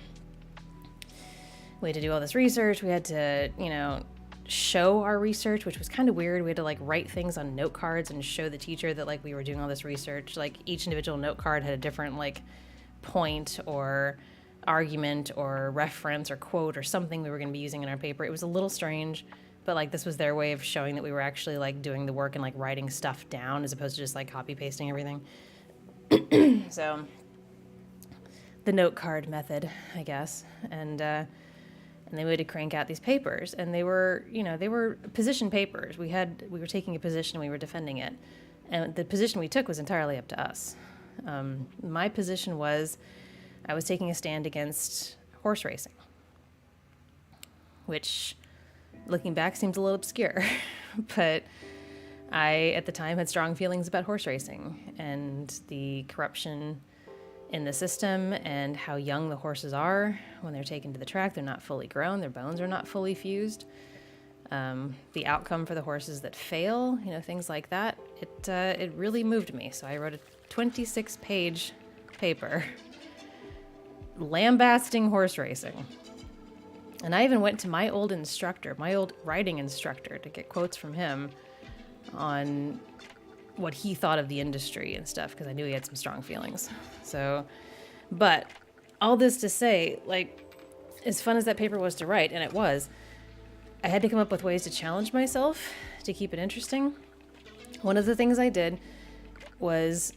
We had to do all this research. We had to, you know, show our research, which was kind of weird. We had to like write things on note cards and show the teacher that like we were doing all this research. Like, each individual note card had a different like point or argument or reference or quote or something we were going to be using in our paper. It was a little strange, but like, this was their way of showing that we were actually like doing the work and like writing stuff down as opposed to just like copy pasting everything. So the note card method, I guess. And they would crank out these papers, and they were position papers. We were taking a position and we were defending it. And the position we took was entirely up to us. My position was, I was taking a stand against horse racing, which, looking back, seems a little obscure. But I, at the time, had strong feelings about horse racing and the corruption in the system and how young the horses are when they're taken to the track. They're not fully grown. Their bones are not fully fused. The outcome for the horses that fail, you know, things like that. It really moved me. So I wrote a 26-page paper lambasting horse racing. And I even went to my old writing instructor, to get quotes from him on what he thought of the industry and stuff, because I knew he had some strong feelings. So, but all this to say, like, as fun as that paper was to write, and it was, I had to come up with ways to challenge myself to keep it interesting. One of the things I did was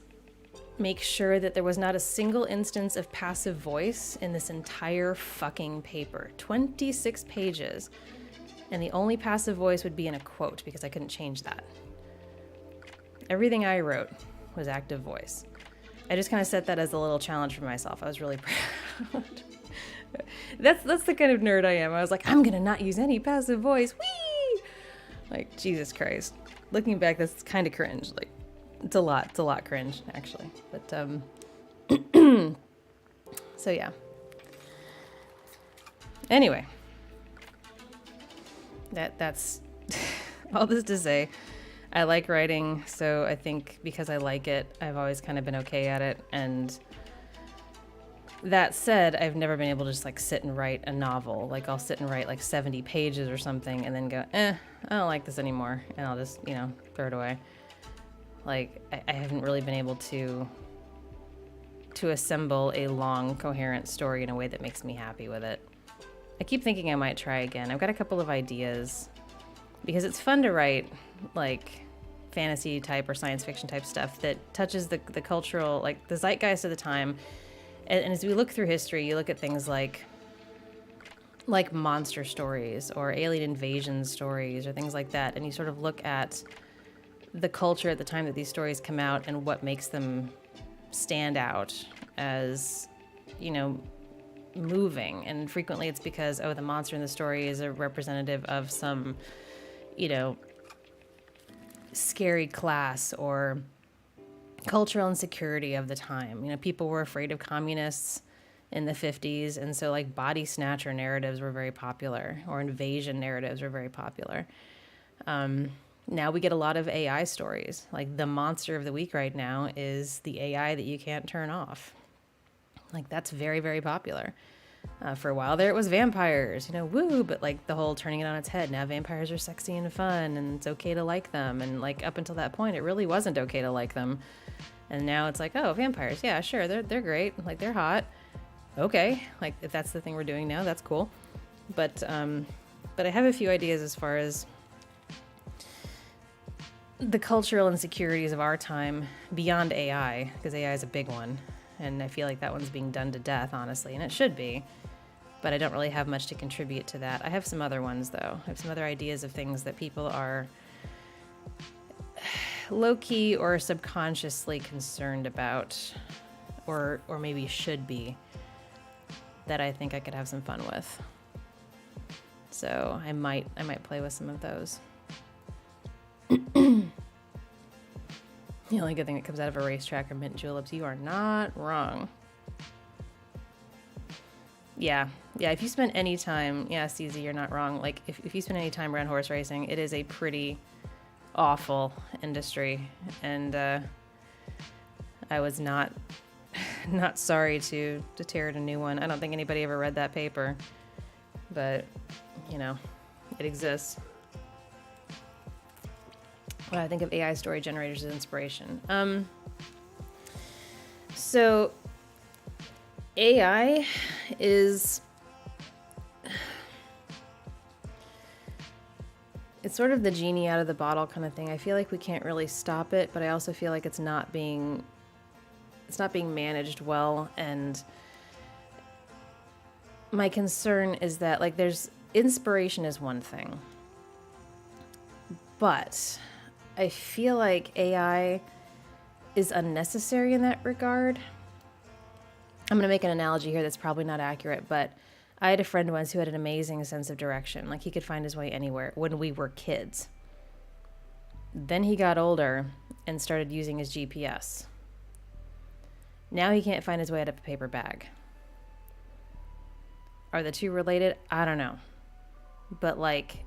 make sure that there was not a single instance of passive voice in this entire fucking paper. 26 pages. And the only passive voice would be in a quote, because I couldn't change that. Everything I wrote was active voice. I just kind of set that as a little challenge for myself. I was really proud. That's the kind of nerd I am. I was like, I'm gonna not use any passive voice. Whee! Like, Jesus Christ. Looking back, that's kind of cringe. Like, it's a lot cringe, actually. But so yeah. Anyway, that's all this to say. I like writing, so I think because I like it, I've always kind of been okay at it. And that said, I've never been able to just like sit and write a novel. Like, I'll sit and write like 70 pages or something and then go, I don't like this anymore. And I'll just, throw it away. Like, I haven't really been able to assemble a long, coherent story in a way that makes me happy with it. I keep thinking I might try again. I've got a couple of ideas, because it's fun to write like fantasy type or science fiction type stuff that touches the cultural, like the zeitgeist of the time. And as we look through history, you look at things like monster stories or alien invasion stories or things like that, and you sort of look at the culture at the time that these stories come out and what makes them stand out as, moving. And frequently it's because, the monster in the story is a representative of some, scary class or cultural insecurity of the time. People were afraid of communists in the 50s, and so like body snatcher narratives were very popular, or invasion narratives were very popular. Now we get a lot of AI stories. Like the monster of the week right now is the AI that you can't turn off. Like that's very, very popular. For a while there it was vampires, woo, but like the whole turning it on its head. Now vampires are sexy and fun and it's okay to like them. And like up until that point, it really wasn't okay to like them. And now it's like, oh, vampires. Yeah, sure. They're great. Like they're hot. Okay. Like if that's the thing we're doing now, that's cool. But I have a few ideas as far as the cultural insecurities of our time beyond AI, because AI is a big one. And I feel like that one's being done to death, honestly, and it should be. But I don't really have much to contribute to that. I have some other ones, though. I have some other ideas of things that people are low-key or subconsciously concerned about, or maybe should be, that I think I could have some fun with. So I might play with some of those. The only good thing that comes out of a racetrack are mint juleps. You are not wrong. Yeah. If you spend any time, CZ, you're not wrong. Like if you spend any time around horse racing, it is a pretty awful industry. And I was not sorry to tear it a new one. I don't think anybody ever read that paper, but it exists. What I think of AI story generators as inspiration. So AI is, it's sort of the genie out of the bottle kind of thing. I feel like we can't really stop it, but I also feel like it's not being managed well. And my concern is that like there's inspiration is one thing, but I feel like AI is unnecessary in that regard. I'm going to make an analogy here that's probably not accurate, but I had a friend once who had an amazing sense of direction. Like he could find his way anywhere when we were kids. Then he got older and started using his GPS. Now he can't find his way out of a paper bag. Are the two related? I don't know. But like,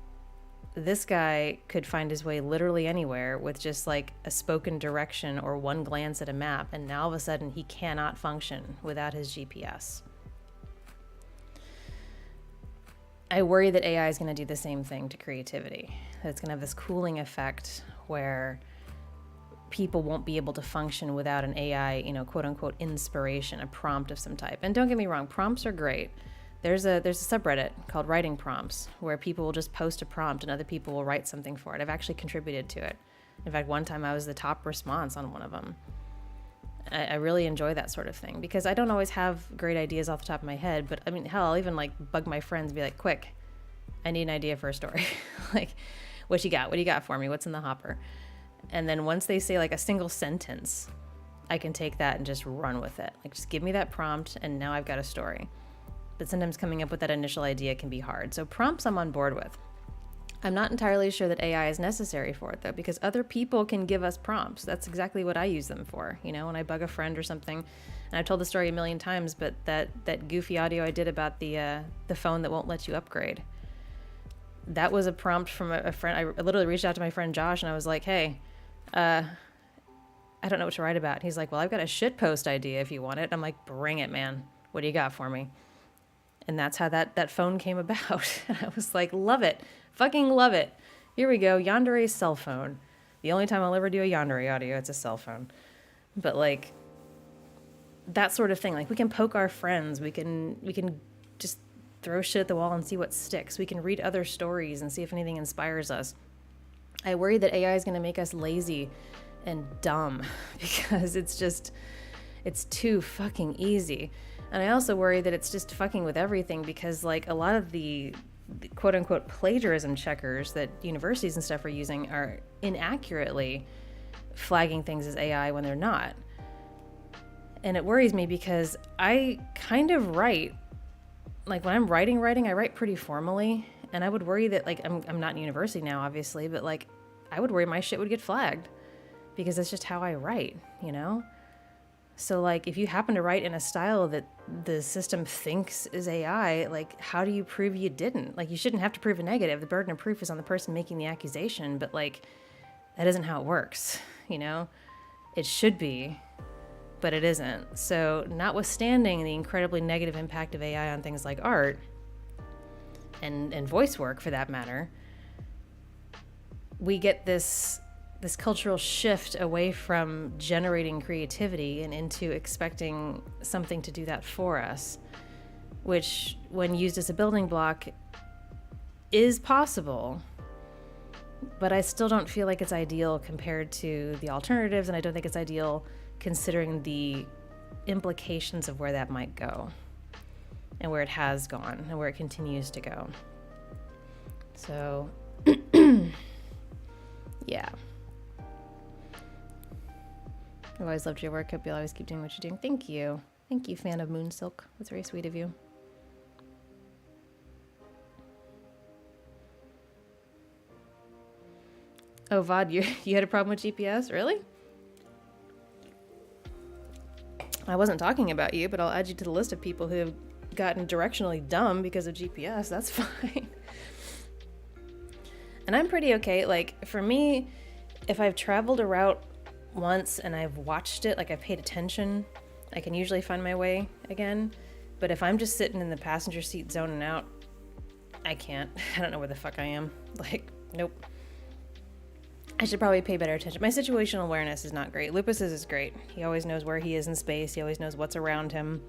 this guy could find his way literally anywhere with just like a spoken direction or one glance at a map, and now all of a sudden he cannot function without his GPS. I worry that AI is going to do the same thing to creativity. That it's going to have this cooling effect where people won't be able to function without an AI, quote unquote inspiration, a prompt of some type. And don't get me wrong, prompts are great. There's a subreddit called Writing Prompts where people will just post a prompt and other people will write something for it. I've actually contributed to it. In fact, one time I was the top response on one of them. I really enjoy that sort of thing because I don't always have great ideas off the top of my head, but I mean, hell, I'll even like bug my friends and be like, quick, I need an idea for a story. Like, what you got? What do you got for me? What's in the hopper? And then once they say like a single sentence, I can take that and just run with it. Like, just give me that prompt and now I've got a story. But sometimes coming up with that initial idea can be hard. So prompts I'm on board with. I'm not entirely sure that AI is necessary for it, though, because other people can give us prompts. That's exactly what I use them for. When I bug a friend or something, and I've told the story a million times, but that goofy audio I did about the phone that won't let you upgrade, that was a prompt from a friend. I literally reached out to my friend Josh, and I was like, hey, I don't know what to write about. And he's like, well, I've got a shitpost idea if you want it. I'm like, bring it, man. What do you got for me? And that's how that phone came about. I was like, love it. Fucking love it. Here we go. Yandere's cell phone. The only time I'll ever do a Yandere audio, it's a cell phone. But like, that sort of thing. Like, we can poke our friends. We can just throw shit at the wall and see what sticks. We can read other stories and see if anything inspires us. I worry that AI is going to make us lazy and dumb because it's too fucking easy. And I also worry that it's just fucking with everything because like a lot of the quote unquote plagiarism checkers that universities and stuff are using are inaccurately flagging things as AI when they're not. And it worries me because I kind of write like when I'm writing, I write pretty formally, and I would worry that, like, I'm not in university now, obviously, but like, I would worry my shit would get flagged because that's just how I write, you know? So like, if you happen to write in a style that the system thinks is AI, like, how do you prove you didn't? Like, you shouldn't have to prove a negative. The burden of proof is on the person making the accusation, but like, that isn't how it works, you know? It should be, but it isn't. So notwithstanding the incredibly negative impact of AI on things like art and voice work for that matter, we get this cultural shift away from generating creativity and into expecting something to do that for us, which when used as a building block is possible, but I still don't feel like it's ideal compared to the alternatives, and I don't think it's ideal considering the implications of where that might go and where it has gone and where it continues to go. So, yeah. I've always loved your work. Hope you'll always keep doing what you're doing. Thank you. Thank you, fan of Moon Silk. That's very sweet of you. Oh, Vod, you had a problem with GPS? Really? I wasn't talking about you, but I'll add you to the list of people who have gotten directionally dumb because of GPS. That's fine. And I'm pretty okay. Like, for me, if I've traveled a route once and I've watched it, like I've paid attention, I can usually find my way again. But if I'm just sitting in the passenger seat zoning out, I can't. I don't know where the fuck I am. Like, nope. I should probably pay better attention. My situational awareness is not great. Lupus's is great. He always knows where he is in space. He always knows what's around him.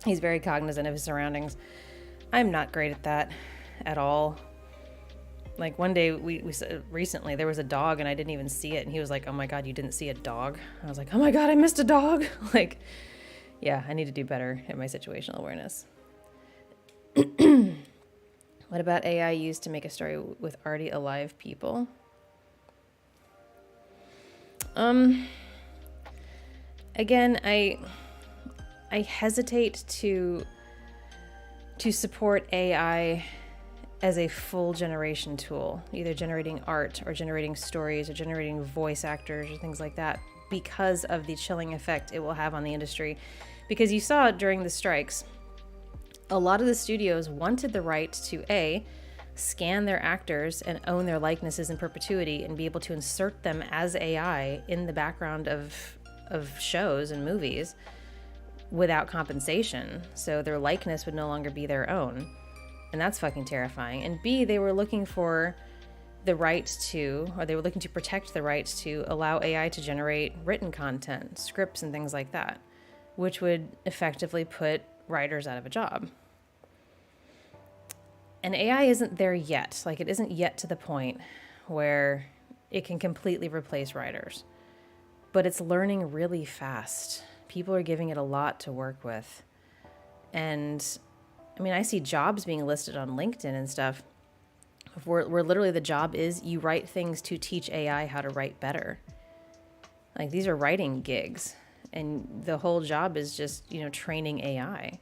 He's very cognizant of his surroundings. I'm not great at that at all. Like one day we recently there was a dog and I didn't even see it, and he was like, "Oh my God, you didn't see a dog?" I was like, "Oh my God, I missed a dog." Like, yeah, I need to do better at my situational awareness. What about AI used to make a story with already alive people? Again, I hesitate to support AI as a full generation tool, either generating art or generating stories or generating voice actors or things like that, because of the chilling effect it will have on the industry. Because you saw during the strikes, a lot of the studios wanted the right to scan their actors and own their likenesses in perpetuity and be able to insert them as AI in the background of shows and movies without compensation. So their likeness would no longer be their own. And that's fucking terrifying. And B, they were looking for the right to, or they were looking to protect the rights to allow AI to generate written content, scripts and things like that, which would effectively put writers out of a job. And AI isn't there yet. Like, it isn't yet to the point where it can completely replace writers. But it's learning really fast. People are giving it a lot to work with. And I mean, I see jobs being listed on LinkedIn and stuff where literally the job is you write things to teach AI how to write better. Like, these are writing gigs, and the whole job is just, training AI.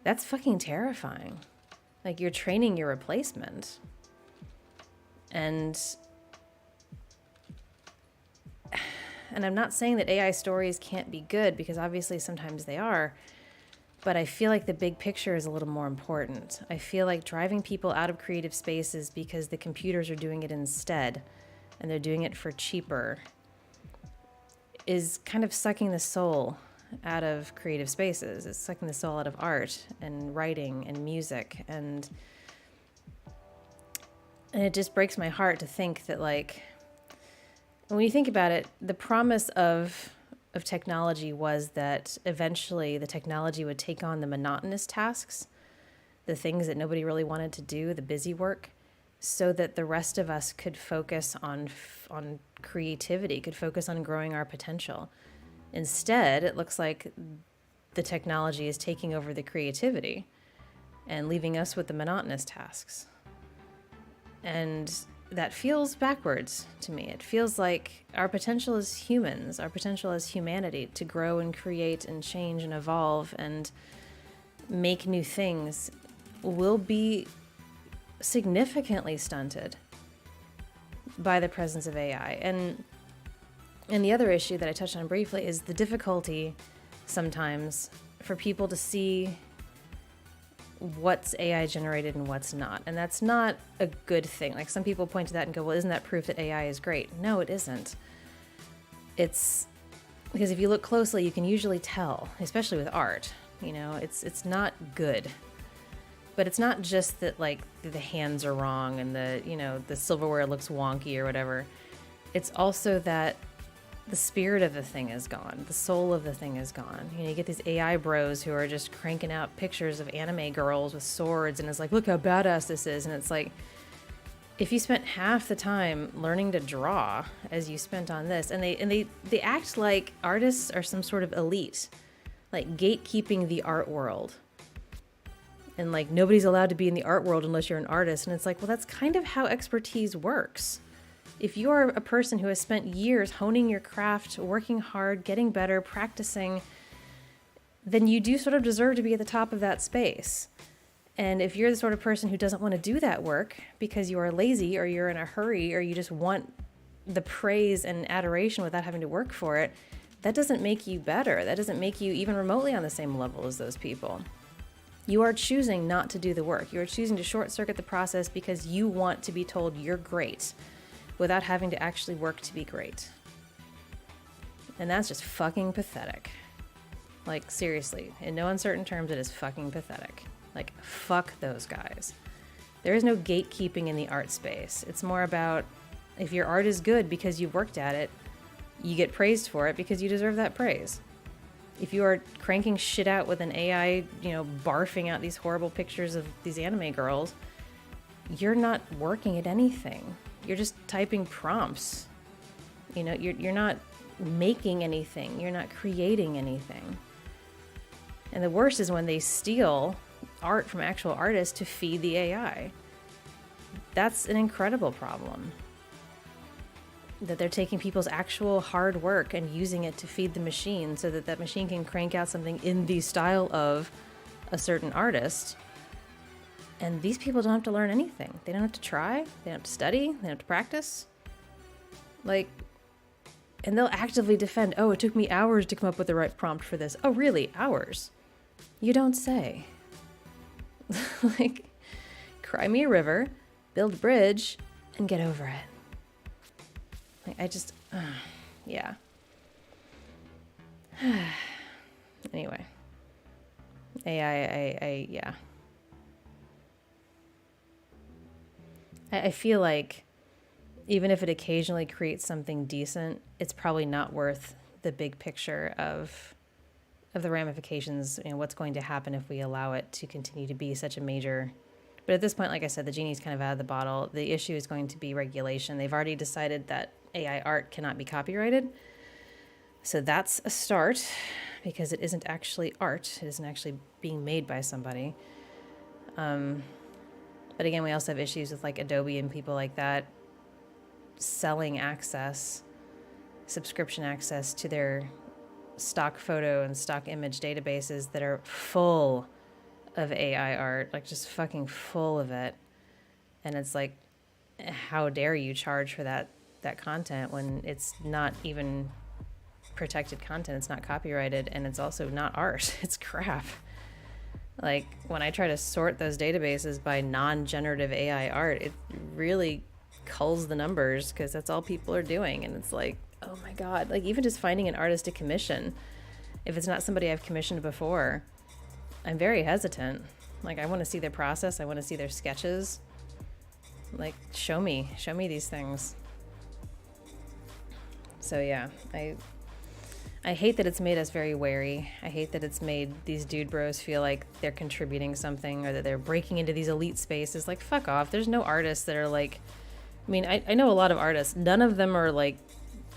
That's fucking terrifying. Like, you're training your replacement. And I'm not saying that AI stories can't be good, because obviously sometimes they are. But I feel like the big picture is a little more important. I feel like driving people out of creative spaces because the computers are doing it instead, and they're doing it for cheaper, is kind of sucking the soul out of creative spaces. It's sucking the soul out of art and writing and music. And it just breaks my heart to think that, like, when you think about it, the promise of technology was that eventually the technology would take on the monotonous tasks, the things that nobody really wanted to do, the busy work, so that the rest of us could focus on creativity, could focus on growing our potential. Instead, it looks like the technology is taking over the creativity and leaving us with the monotonous tasks. And that feels backwards to me. It feels like our potential as humans, our potential as humanity to grow and create and change and evolve and make new things will be significantly stunted by the presence of AI. And the other issue that I touched on briefly is the difficulty sometimes for people to see what's AI generated and what's not. And that's not a good thing. Like, some people point to that and go, well, isn't that proof that AI is great? No, it isn't. It's because if you look closely, you can usually tell, especially with art, it's not good. But it's not just that, like, the hands are wrong and the silverware looks wonky or whatever. It's also that the spirit of the thing is gone. The soul of the thing is gone. You get these AI bros who are just cranking out pictures of anime girls with swords, and it's like, look how badass this is. And it's like, if you spent half the time learning to draw as you spent on this, and they act like artists are some sort of elite, like gatekeeping the art world. And like, nobody's allowed to be in the art world unless you're an artist. And it's like, well, that's kind of how expertise works. If you are a person who has spent years honing your craft, working hard, getting better, practicing, then you do sort of deserve to be at the top of that space. And if you're the sort of person who doesn't want to do that work because you are lazy or you're in a hurry or you just want the praise and adoration without having to work for it, that doesn't make you better. That doesn't make you even remotely on the same level as those people. You are choosing not to do the work. You are choosing to short circuit the process because you want to be told you're great, without having to actually work to be great. And that's just fucking pathetic. Like, seriously, in no uncertain terms, it is fucking pathetic. Like, fuck those guys. There is no gatekeeping in the art space. It's more about, if your art is good because you've worked at it, you get praised for it because you deserve that praise. If you are cranking shit out with an AI, barfing out these horrible pictures of these anime girls, you're not working at anything. You're just typing prompts. You're not making anything. You're not creating anything. And the worst is when they steal art from actual artists to feed the AI. That's an incredible problem. That they're taking people's actual hard work and using it to feed the machine so that that machine can crank out something in the style of a certain artist. And these people don't have to learn anything. They don't have to try. They don't have to study. They don't have to practice. Like, and they'll actively defend, oh, it took me hours to come up with the right prompt for this. Oh, really? Hours? You don't say. Like, cry me a river, build a bridge, and get over it. Like, I just, yeah. Anyway. AI, yeah. I feel like even if it occasionally creates something decent, it's probably not worth the big picture of the ramifications, what's going to happen if we allow it to continue to be such a major. But at this point, like I said, the genie's kind of out of the bottle. The issue is going to be regulation. They've already decided that AI art cannot be copyrighted. So that's a start, because it isn't actually art. It isn't actually being made by somebody. But again, we also have issues with like Adobe and people like that selling access, subscription access to their stock photo and stock image databases that are full of AI art, like just fucking full of it. And it's like, how dare you charge for that content when it's not even protected content, it's not copyrighted, and it's also not art, it's crap. Like, when I try to sort those databases by non-generative AI art, it really culls the numbers, because that's all people are doing. And it's like, oh my God, like even just finding an artist to commission, if it's not somebody I've commissioned before, I'm very hesitant. Like, I want to see their process. I want to see their sketches. Like, show me these things. So yeah, I hate that it's made us very wary. I hate that it's made these dude bros feel like they're contributing something, or that they're breaking into these elite spaces. Like, fuck off. There's no artists that are like, I mean, I know a lot of artists. None of them are like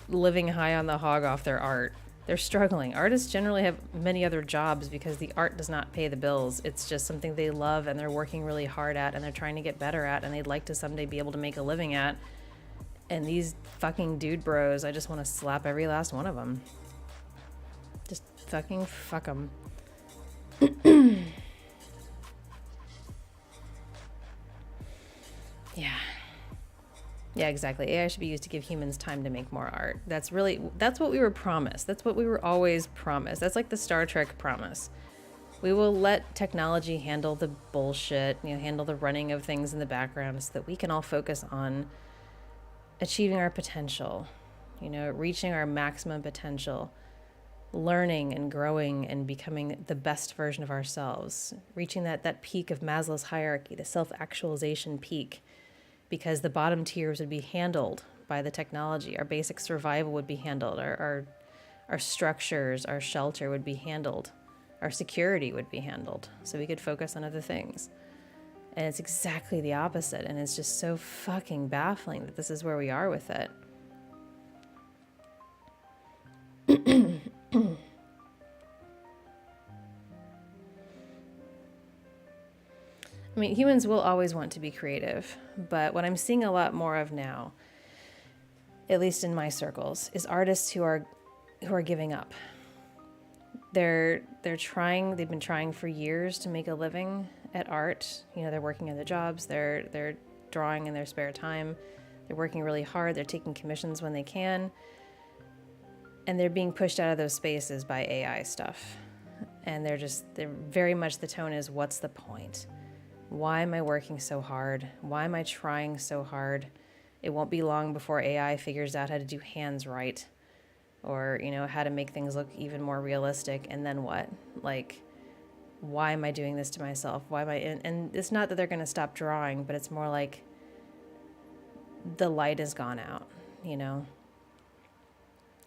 living high on the hog off their art. They're struggling. Artists generally have many other jobs because the art does not pay the bills. It's just something they love and they're working really hard at and they're trying to get better at and they'd like to someday be able to make a living at. And these fucking dude bros, I just want to slap every last one of them. Just fucking fuck them. Yeah, exactly. AI should be used to give humans time to make more art. That's what we were promised. That's what we were always promised. That's like the Star Trek promise. We will let technology handle the bullshit, handle the running of things in the background so that we can all focus on achieving our potential, reaching our maximum potential, learning and growing and becoming the best version of ourselves, reaching that peak of Maslow's hierarchy, the self-actualization peak, because the bottom tiers would be handled by the technology. Our basic survival would be handled. Our structures, our shelter would be handled. Our security would be handled. So we could focus on other things. And it's exactly the opposite. And it's just so fucking baffling that this is where we are with it. I mean, humans will always want to be creative, but what I'm seeing a lot more of now, at least in my circles, is artists who are giving up. They've been trying for years to make a living at art. They're working in their jobs, they're drawing in their spare time, they're working really hard, they're taking commissions when they can, and they're being pushed out of those spaces by AI stuff. And they're very much, the tone is, what's the point? Why am I working so hard? Why am I trying so hard? It won't be long before AI figures out how to do hands right, or, how to make things look even more realistic. And then what? Like, why am I doing this to myself? Why am I and it's not that they're going to stop drawing, but it's more like the light has gone out, And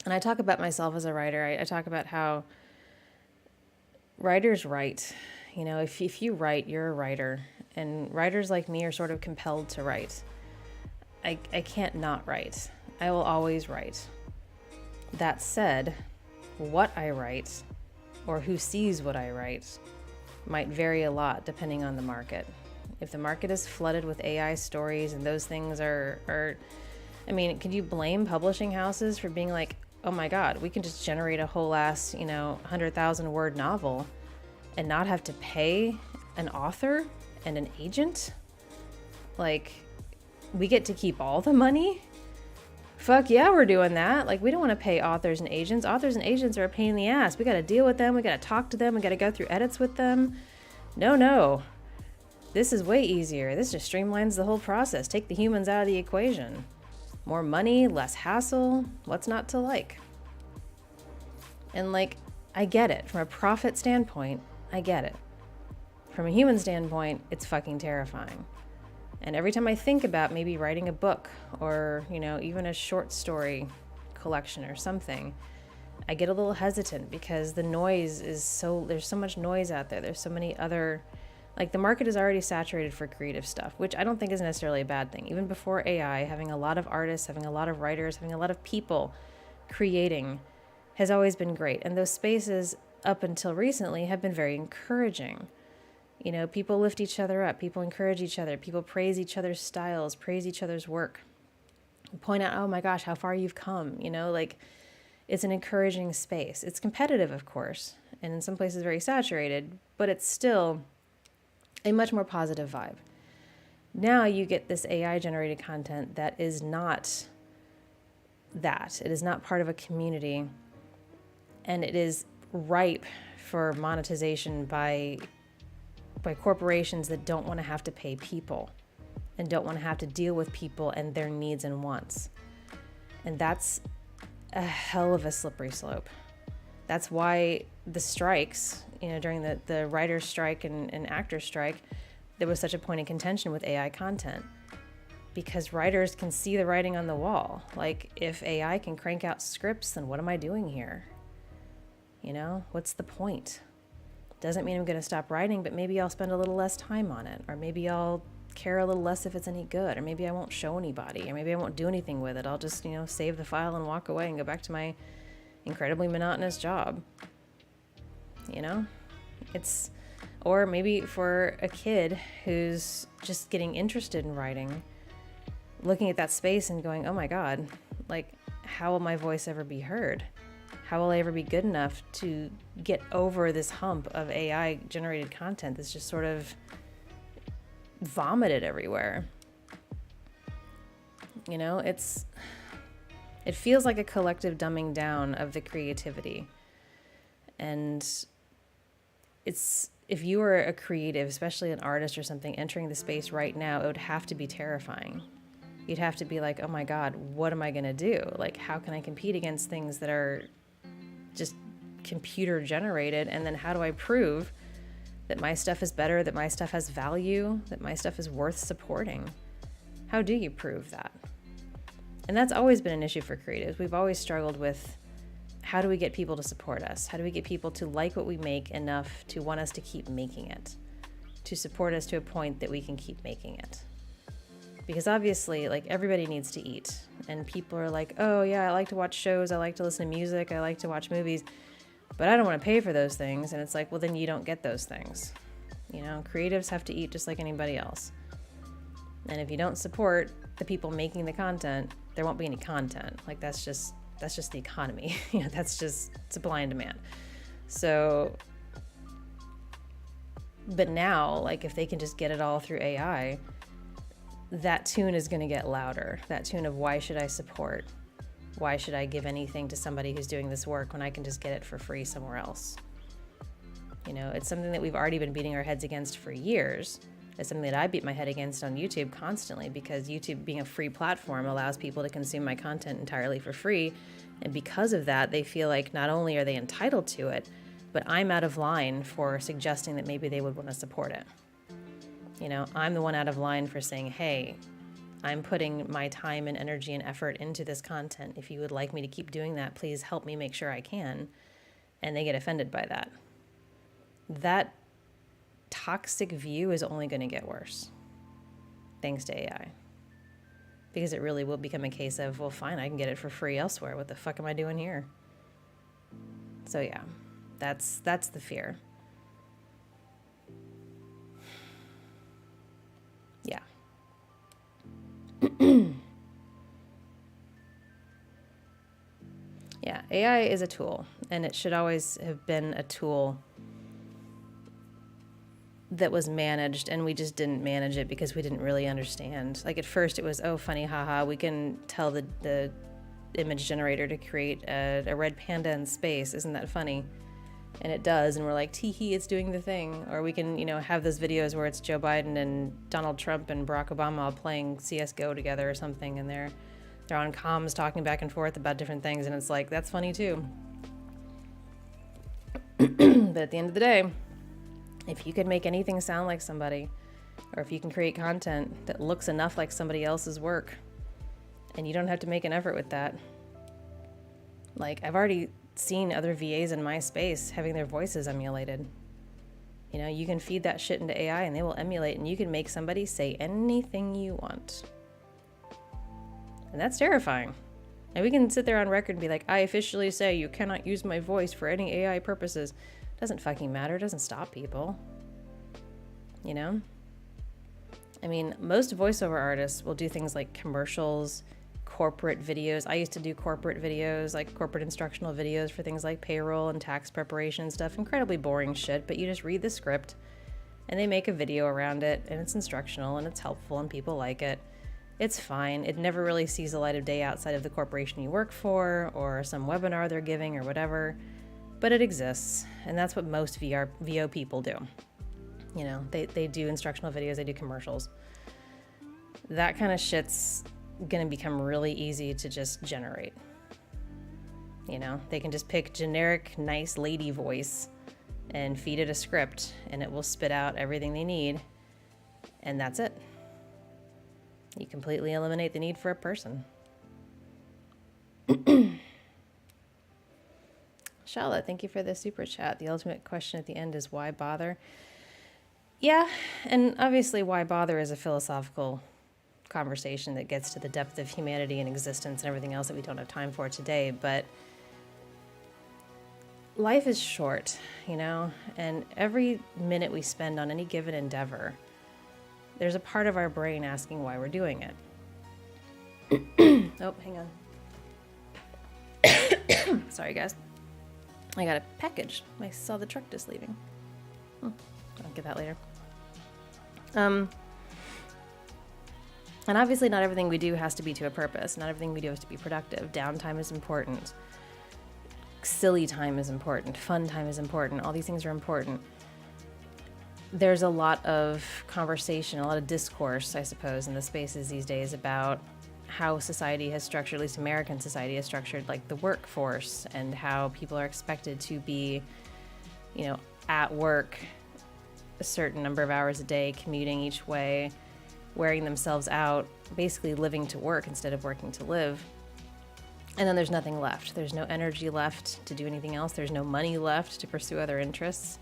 I talk about myself as a writer. I talk about how writers write. If you write, you're a writer. And writers like me are sort of compelled to write. I can't not write. I will always write. That said, what I write, or who sees what I write, might vary a lot depending on the market. If the market is flooded with AI stories and those things are could you blame publishing houses for being like, oh my God, we can just generate a whole ass, 100,000 word novel and not have to pay an author and an agent? Like, we get to keep all the money? Fuck yeah, we're doing that. Like, we don't want to pay authors and agents. Authors and agents are a pain in the ass. We got to deal with them. We got to talk to them. We got to go through edits with them. No. This is way easier. This just streamlines the whole process. Take the humans out of the equation. More money, less hassle. What's not to like? And like, I get it. From a profit standpoint, I get it. From a human standpoint, it's fucking terrifying. And every time I think about maybe writing a book or, even a short story collection or something, I get a little hesitant because the noise is there's so much noise out there. There's so many other, the market is already saturated for creative stuff, which I don't think is necessarily a bad thing. Even before AI, having a lot of artists, having a lot of writers, having a lot of people creating has always been great. And those spaces up until recently have been very encouraging. People lift each other up, people encourage each other, people praise each other's styles, praise each other's work, point out, oh my gosh, how far you've come, it's an encouraging space. It's competitive, of course, and in some places very saturated, but it's still a much more positive vibe. Now you get this AI generated content that is not that. It is not part of a community, and it is ripe for monetization by corporations that don't want to have to pay people and don't want to have to deal with people and their needs and wants. And that's a hell of a slippery slope. That's why the strikes, during the writer's strike and actor's strike, there was such a point of contention with AI content, because writers can see the writing on the wall. Like, if AI can crank out scripts, then what am I doing here? What's the point? Doesn't mean I'm going to stop writing, but maybe I'll spend a little less time on it, or maybe I'll care a little less if it's any good, or maybe I won't show anybody, or maybe I won't do anything with it. I'll just, save the file and walk away and go back to my incredibly monotonous job. Or maybe for a kid who's just getting interested in writing, looking at that space and going, oh my God, how will my voice ever be heard? How will I ever be good enough to get over this hump of AI generated content that's just sort of vomited everywhere? You know, it feels like a collective dumbing down of the creativity. And if you were a creative, especially an artist or something, entering the space right now, it would have to be terrifying. You'd have to be like, oh my God, what am I going to do? Like, how can I compete against things that are just computer generated? And then how do I prove that my stuff is better, that my stuff has value, that my stuff is worth supporting? How do you prove that? And that's always been an issue for creatives. We've always struggled with, how do we get people to support us? How do we get people to like what we make enough to want us to keep making it, to support us to a point that we can keep making it? Because obviously, like, everybody needs to eat. And people are like, oh yeah, I like to watch shows, I like to listen to music, I like to watch movies, but I don't want to pay for those things. And it's like, well, then you don't get those things. You know, creatives have to eat just like anybody else. And if you don't support the people making the content, there won't be any content. Like, that's just the economy. You know, that's just supply and demand. So, but now, like, if they can just get it all through AI, that tune is going to get louder. That tune of, why should I support? Why should I give anything to somebody who's doing this work when I can just get it for free somewhere else? You know, it's something that we've already been beating our heads against for years. It's something that I beat my head against on YouTube constantly, because YouTube, being a free platform, allows people to consume my content entirely for free. And because of that, they feel like not only are they entitled to it, but I'm out of line for suggesting that maybe they would want to support it. You know, I'm the one out of line for saying, hey, I'm putting my time and energy and effort into this content. If you would like me to keep doing that, please help me make sure I can. And they get offended by that. That toxic view is only going to get worse thanks to AI. Because it really will become a case of, well, fine, I can get it for free elsewhere. What the fuck am I doing here? So yeah, that's the fear. Yeah. Yeah, AI is a tool, and it should always have been a tool that was managed, and we just didn't manage it because we didn't really understand. Like, at first it was, oh, funny, haha, we can tell the image generator to create a red panda in space. Isn't that funny? And it does, and we're like, tee-hee, it's doing the thing. Or we can, you know, have those videos where it's Joe Biden and Donald Trump and Barack Obama all playing CSGO together or something, and they're on comms talking back and forth about different things, and it's like, that's funny too. But at the end of the day, if you can make anything sound like somebody, or if you can create content that looks enough like somebody else's work, and you don't have to make an effort with that. Like, I've already seen other VAs in my space having their voices emulated. You know, you can feed that shit into AI and they will emulate, and you can make somebody say anything you want. And that's terrifying. And we can sit there on record and be like, I officially say you cannot use my voice for any AI purposes. Doesn't fucking matter. It doesn't stop people. You know? I mean, most voiceover artists will do things like commercials, corporate videos. I used to do corporate videos, like corporate instructional videos for things like payroll and tax preparation stuff. Incredibly boring shit, but you just read the script and they make a video around it, and it's instructional and it's helpful and people like it. It's fine. It never really sees the light of day outside of the corporation you work for or some webinar they're giving or whatever, but it exists, and that's what most VO people do. You know, they do instructional videos, they do commercials. That kind of shit's gonna become really easy to just generate. You know, they can just pick generic, nice lady voice and feed it a script, and it will spit out everything they need, and that's it. You completely eliminate the need for a person. Charlotte, thank you for the super chat. The ultimate question at the end is, why bother? Yeah, and obviously why bother is a philosophical conversation that gets to the depth of humanity and existence and everything else that we don't have time for today, but life is short, you know, and every minute we spend on any given endeavor, there's a part of our brain asking why we're doing it. Oh, hang on. Sorry, guys. I got a package. I saw the truck just leaving. I'll get that later. And obviously not everything we do has to be to a purpose. Not everything we do has to be productive. Downtime is important. Silly time is important. Fun time is important. All these things are important. There's a lot of conversation, a lot of discourse, I suppose, in the spaces these days about how society has structured, at least American society has structured, like the workforce, and how people are expected to be, at work a certain number of hours a day, commuting each way, wearing themselves out, basically living to work instead of working to live. And then there's nothing left. There's no energy left to do anything else. There's no money left to pursue other interests.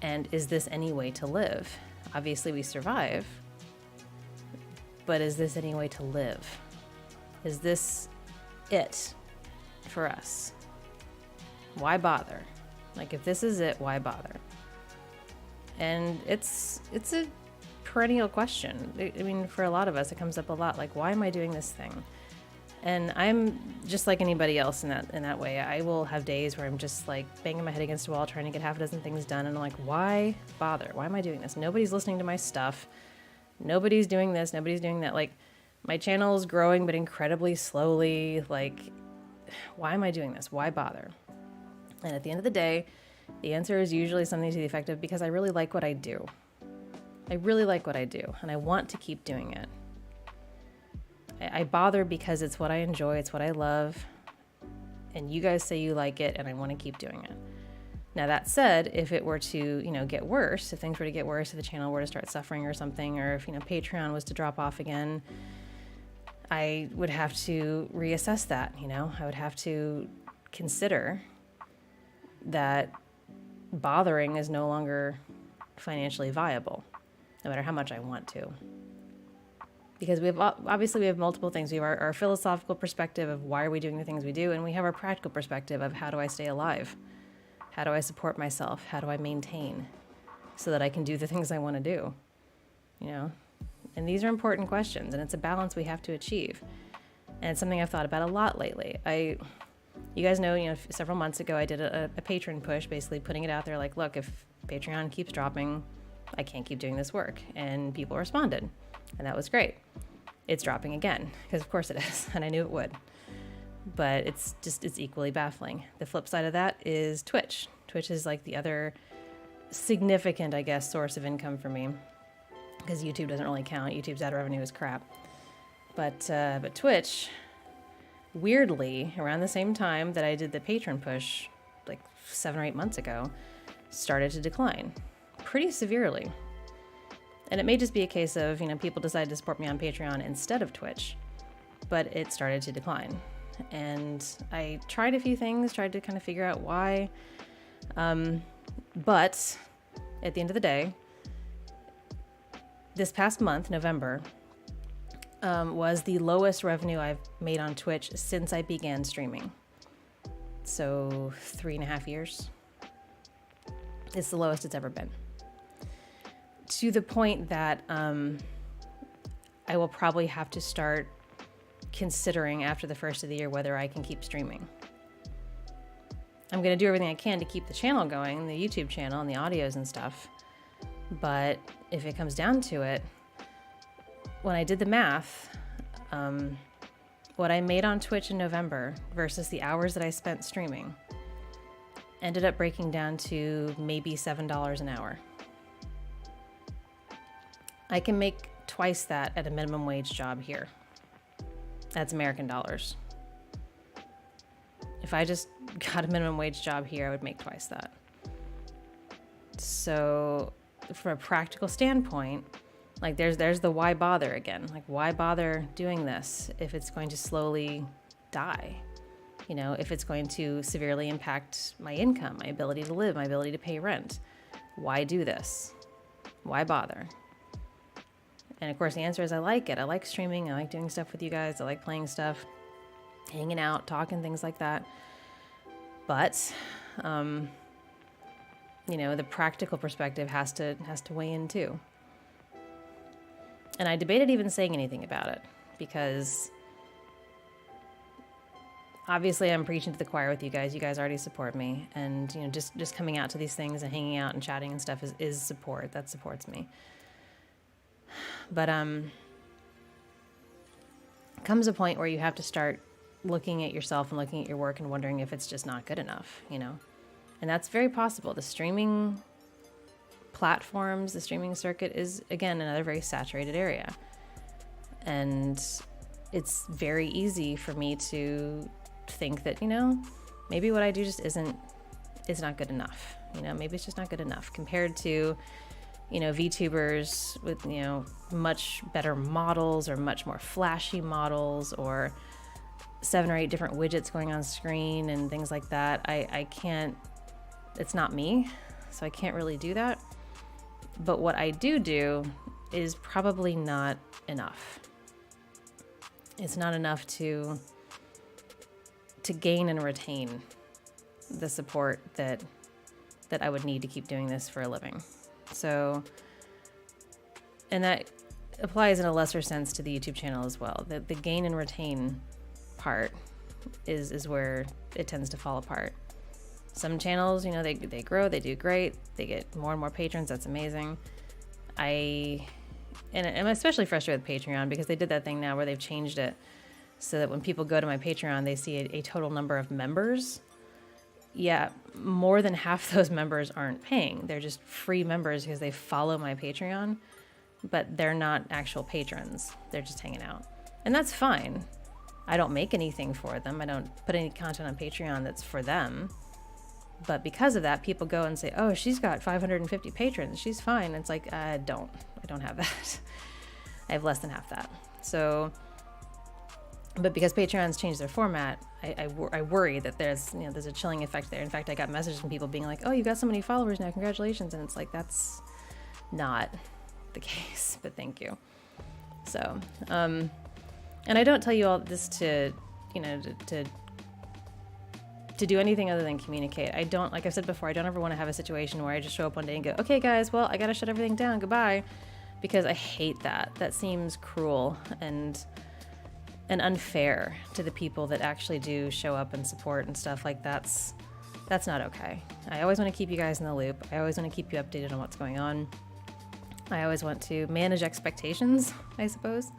And is this any way to live? Obviously we survive, but is this any way to live? Is this it for us? Why bother? Like, if this is it, why bother? And it's a perennial question. I mean, for a lot of us, it comes up a lot. Like, why am I doing this thing? And I'm just like anybody else in that way. I will have days where I'm just like banging my head against a wall, trying to get half a dozen things done. And I'm like, why bother? Why am I doing this? Nobody's listening to my stuff. Nobody's doing this. Nobody's doing that. Like, my channel is growing, but incredibly slowly. Like, why am I doing this? Why bother? And at the end of the day, the answer is usually something to the effect of, because I really like what I do. I really like what I do, and I want to keep doing it. I bother because it's what I enjoy, it's what I love, and you guys say you like it, and I want to keep doing it. Now, that said, if it were to, get worse, if things were to get worse, if the channel were to start suffering or something, or if, Patreon was to drop off again, I would have to reassess that, I would have to consider that bothering is no longer financially viable, no matter how much I want to. Because we have multiple things. We have our philosophical perspective of why are we doing the things we do, and we have our practical perspective of how do I stay alive? How do I support myself? How do I maintain so that I can do the things I want to do? And these are important questions, and it's a balance we have to achieve. And it's something I've thought about a lot lately. You guys know, several months ago I did a Patron push, basically putting it out there like, look, if Patreon keeps dropping, I can't keep doing this work. And people responded, and that was great. It's dropping again, because of course it is, and I knew it would. But it's equally baffling. The flip side of that is Twitch. Twitch is like the other significant, I guess, source of income for me, because YouTube doesn't really count. YouTube's ad revenue is crap. But Twitch, weirdly, around the same time that I did the Patron push, like 7 or 8 months ago, started to decline pretty severely. And it may just be a case of, people decided to support me on Patreon instead of Twitch, but it started to decline. And I tried a few things, tried to kind of figure out why. But at the end of the day, this past month, November, was the lowest revenue I've made on Twitch since I began streaming. So 3.5 years. It's the lowest it's ever been. To the point that I will probably have to start considering after the first of the year whether I can keep streaming. I'm going to do everything I can to keep the channel going, the YouTube channel and the audios and stuff. But if it comes down to it, when I did the math, what I made on Twitch in November versus the hours that I spent streaming ended up breaking down to maybe $7 an hour. I can make twice that at a minimum wage job here. That's American dollars. If I just got a minimum wage job here, I would make twice that. So from a practical standpoint, like there's the why bother again. Like, why bother doing this if it's going to slowly die? If it's going to severely impact my income, my ability to live, my ability to pay rent. Why do this? Why bother? And of course, the answer is I like it. I like streaming. I like doing stuff with you guys. I like playing stuff, hanging out, talking, things like that. But, the practical perspective has to weigh in too. And I debated even saying anything about it because obviously I'm preaching to the choir with you guys. You guys already support me. And, just coming out to these things and hanging out and chatting and stuff is support. That supports me. But comes a point where you have to start looking at yourself and looking at your work and wondering if it's just not good enough, you know? And that's very possible. The streaming platforms, the streaming circuit is, again, another very saturated area. And it's very easy for me to think that, you know, maybe what I do just is not good enough. You know, maybe it's just not good enough compared to, you know, VTubers with, you know, much better models or much more flashy models or 7 or 8 different widgets going on screen and things like that. I can't, it's not me, so I can't really do that. But what I do is probably not enough. It's not enough to gain and retain the support that I would need to keep doing this for a living. So, and that applies in a lesser sense to the YouTube channel as well. The gain and retain part is where it tends to fall apart. Some channels, you know, they grow, they do great, they get more and more patrons, that's amazing. And I'm especially frustrated with Patreon because they did that thing now where they've changed it so that when people go to my Patreon, they see a total number of members. Yeah, more than half those members aren't paying. They're just free members because they follow my Patreon, but they're not actual patrons. They're just hanging out. And that's fine. I don't make anything for them. I don't put any content on Patreon that's for them. But because of that, people go and say, oh, she's got 550 patrons. She's fine. It's like, I don't have that. I have less than half that. So, but because Patreon's changed their format, I worry that there's a chilling effect there. In fact, I got messages from people being like, oh, you got so many followers now, congratulations. And it's like, that's not the case, but thank you. So, and I don't tell you all this to do anything other than communicate. I don't, like I said before, I don't ever want to have a situation where I just show up one day and go, okay guys, well, I got to shut everything down, goodbye. Because I hate that. That seems cruel and unfair to the people that actually do show up and support and stuff. Like that's not okay. I always want to keep you guys in the loop. I always want to keep you updated on what's going on. I always want to manage expectations, I suppose.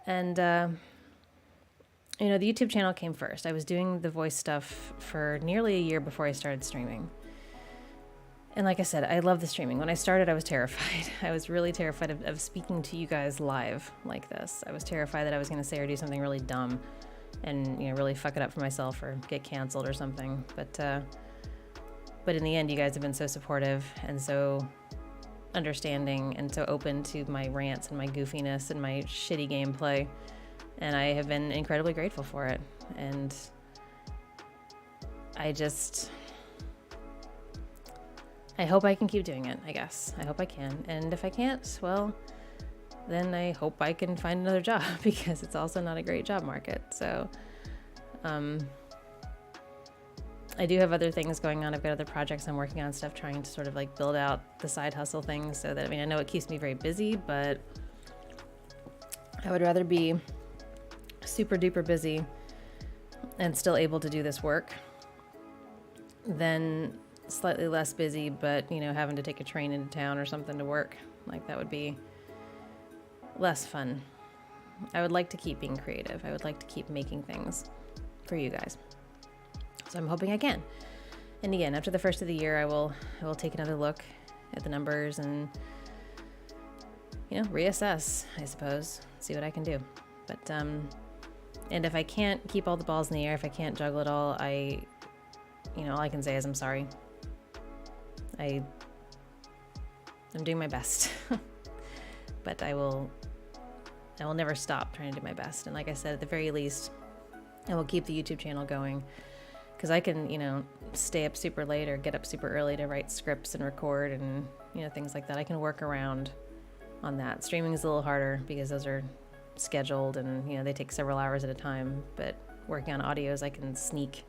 And, the YouTube channel came first. I was doing the voice stuff for nearly a year before I started streaming. And like I said, I love the streaming. When I started, I was terrified. I was really terrified of speaking to you guys live like this. I was terrified that I was going to say or do something really dumb and, really fuck it up for myself or get canceled or something. But in the end, you guys have been so supportive and so understanding and so open to my rants and my goofiness and my shitty gameplay. And I have been incredibly grateful for it. And I hope I can keep doing it, I guess. I hope I can. And if I can't, well, then I hope I can find another job because it's also not a great job market. So, I do have other things going on. I've got other projects I'm working on, stuff trying to sort of like build out the side hustle thing so that, I know it keeps me very busy, but I would rather be super duper busy and still able to do this work than slightly less busy, but having to take a train into town or something to work. Like that would be less fun. I would like to keep being creative. I would like to keep making things for you guys. So I'm hoping I can. And again, after the first of the year, I will take another look at the numbers and reassess, I suppose, see what I can do. But and if I can't keep all the balls in the air, if I can't juggle it all, all I can say is I'm sorry. I'm doing my best, but I will never stop trying to do my best. And like I said, at the very least, I will keep the YouTube channel going because I can, stay up super late or get up super early to write scripts and record and, things like that. I can work around on that. Streaming is a little harder because those are scheduled and, they take several hours at a time, but working on audios, I can sneak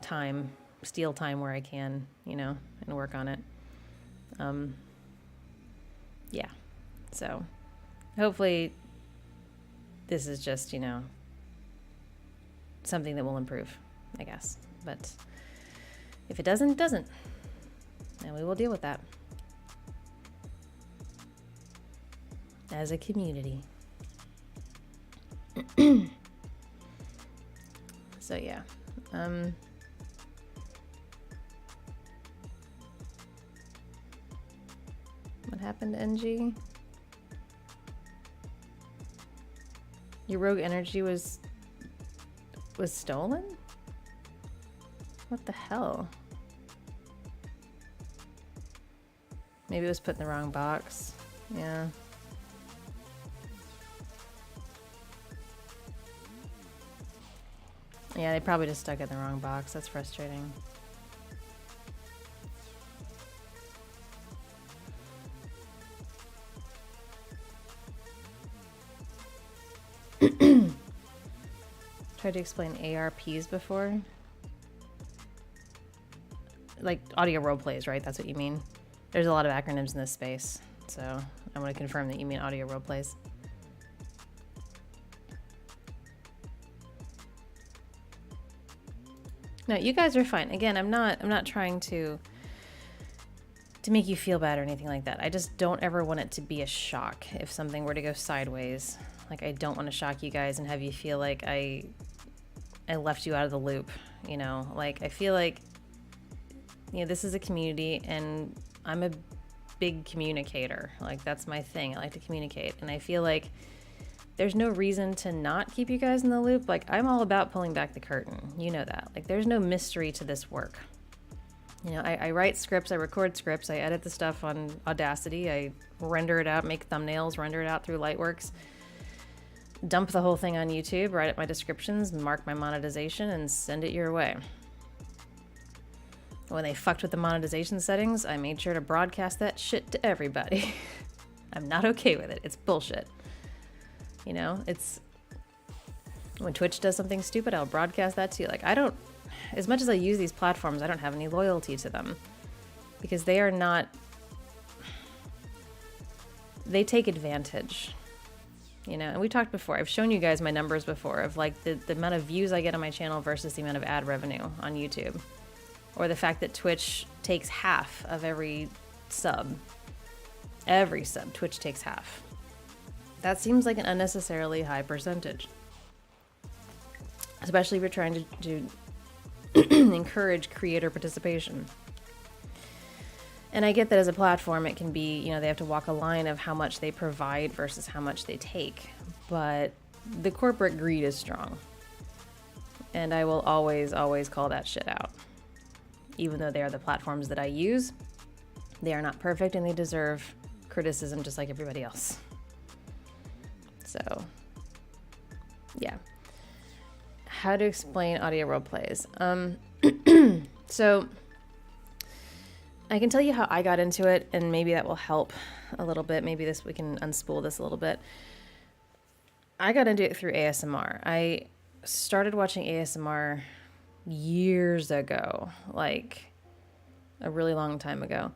time, steal time where I can, and work on it. Yeah. So hopefully this is just, something that will improve, I guess. But if it doesn't, it doesn't. And we will deal with that as a community. So yeah. What happened to NG? Your rogue energy was stolen? What the hell? Maybe it was put in the wrong box. Yeah. Yeah, they probably just stuck it in the wrong box. That's frustrating. Tried to explain ARPs before. Like audio role plays, right? That's what you mean. There's a lot of acronyms in this space, so I want to confirm that you mean audio role plays. No, you guys are fine. Again, I'm not trying to make you feel bad or anything like that. I just don't ever want it to be a shock if something were to go sideways. Like, I don't want to shock you guys and have you feel like I left you out of the loop, you know? Like, I feel like, you know, this is a community and I'm a big communicator. Like, that's my thing. I like to communicate. And I feel like there's no reason to not keep you guys in the loop. Like, I'm all about pulling back the curtain. You know that. Like, there's no mystery to this work. You know, I write scripts, I record scripts, I edit the stuff on Audacity, I render it out, make thumbnails, render it out through Lightworks, dump the whole thing on YouTube, write up my descriptions, mark my monetization, and send it your way. When they fucked with the monetization settings, I made sure to broadcast that shit to everybody. I'm not okay with it. It's bullshit. You know, it's... When Twitch does something stupid, I'll broadcast that to you. Like, I don't... As much as I use these platforms, I don't have any loyalty to them. Because they are not... They take advantage. You know, and we talked before. I've shown you guys my numbers before of like the amount of views I get on my channel versus the amount of ad revenue on YouTube. Or the fact that Twitch takes half of every sub. Every sub, Twitch takes half. That seems like an unnecessarily high percentage. Especially if you're trying to encourage creator participation. And I get that as a platform, it can be, you know, they have to walk a line of how much they provide versus how much they take. But the corporate greed is strong. And I will always, always call that shit out. Even though they are the platforms that I use, they are not perfect and they deserve criticism just like everybody else. So, yeah. How to explain audio role plays. So I can tell you how I got into it, and maybe that will help a little bit. Maybe we can unspool this a little bit. I got into it through ASMR. I started watching ASMR years ago, like a really long time ago,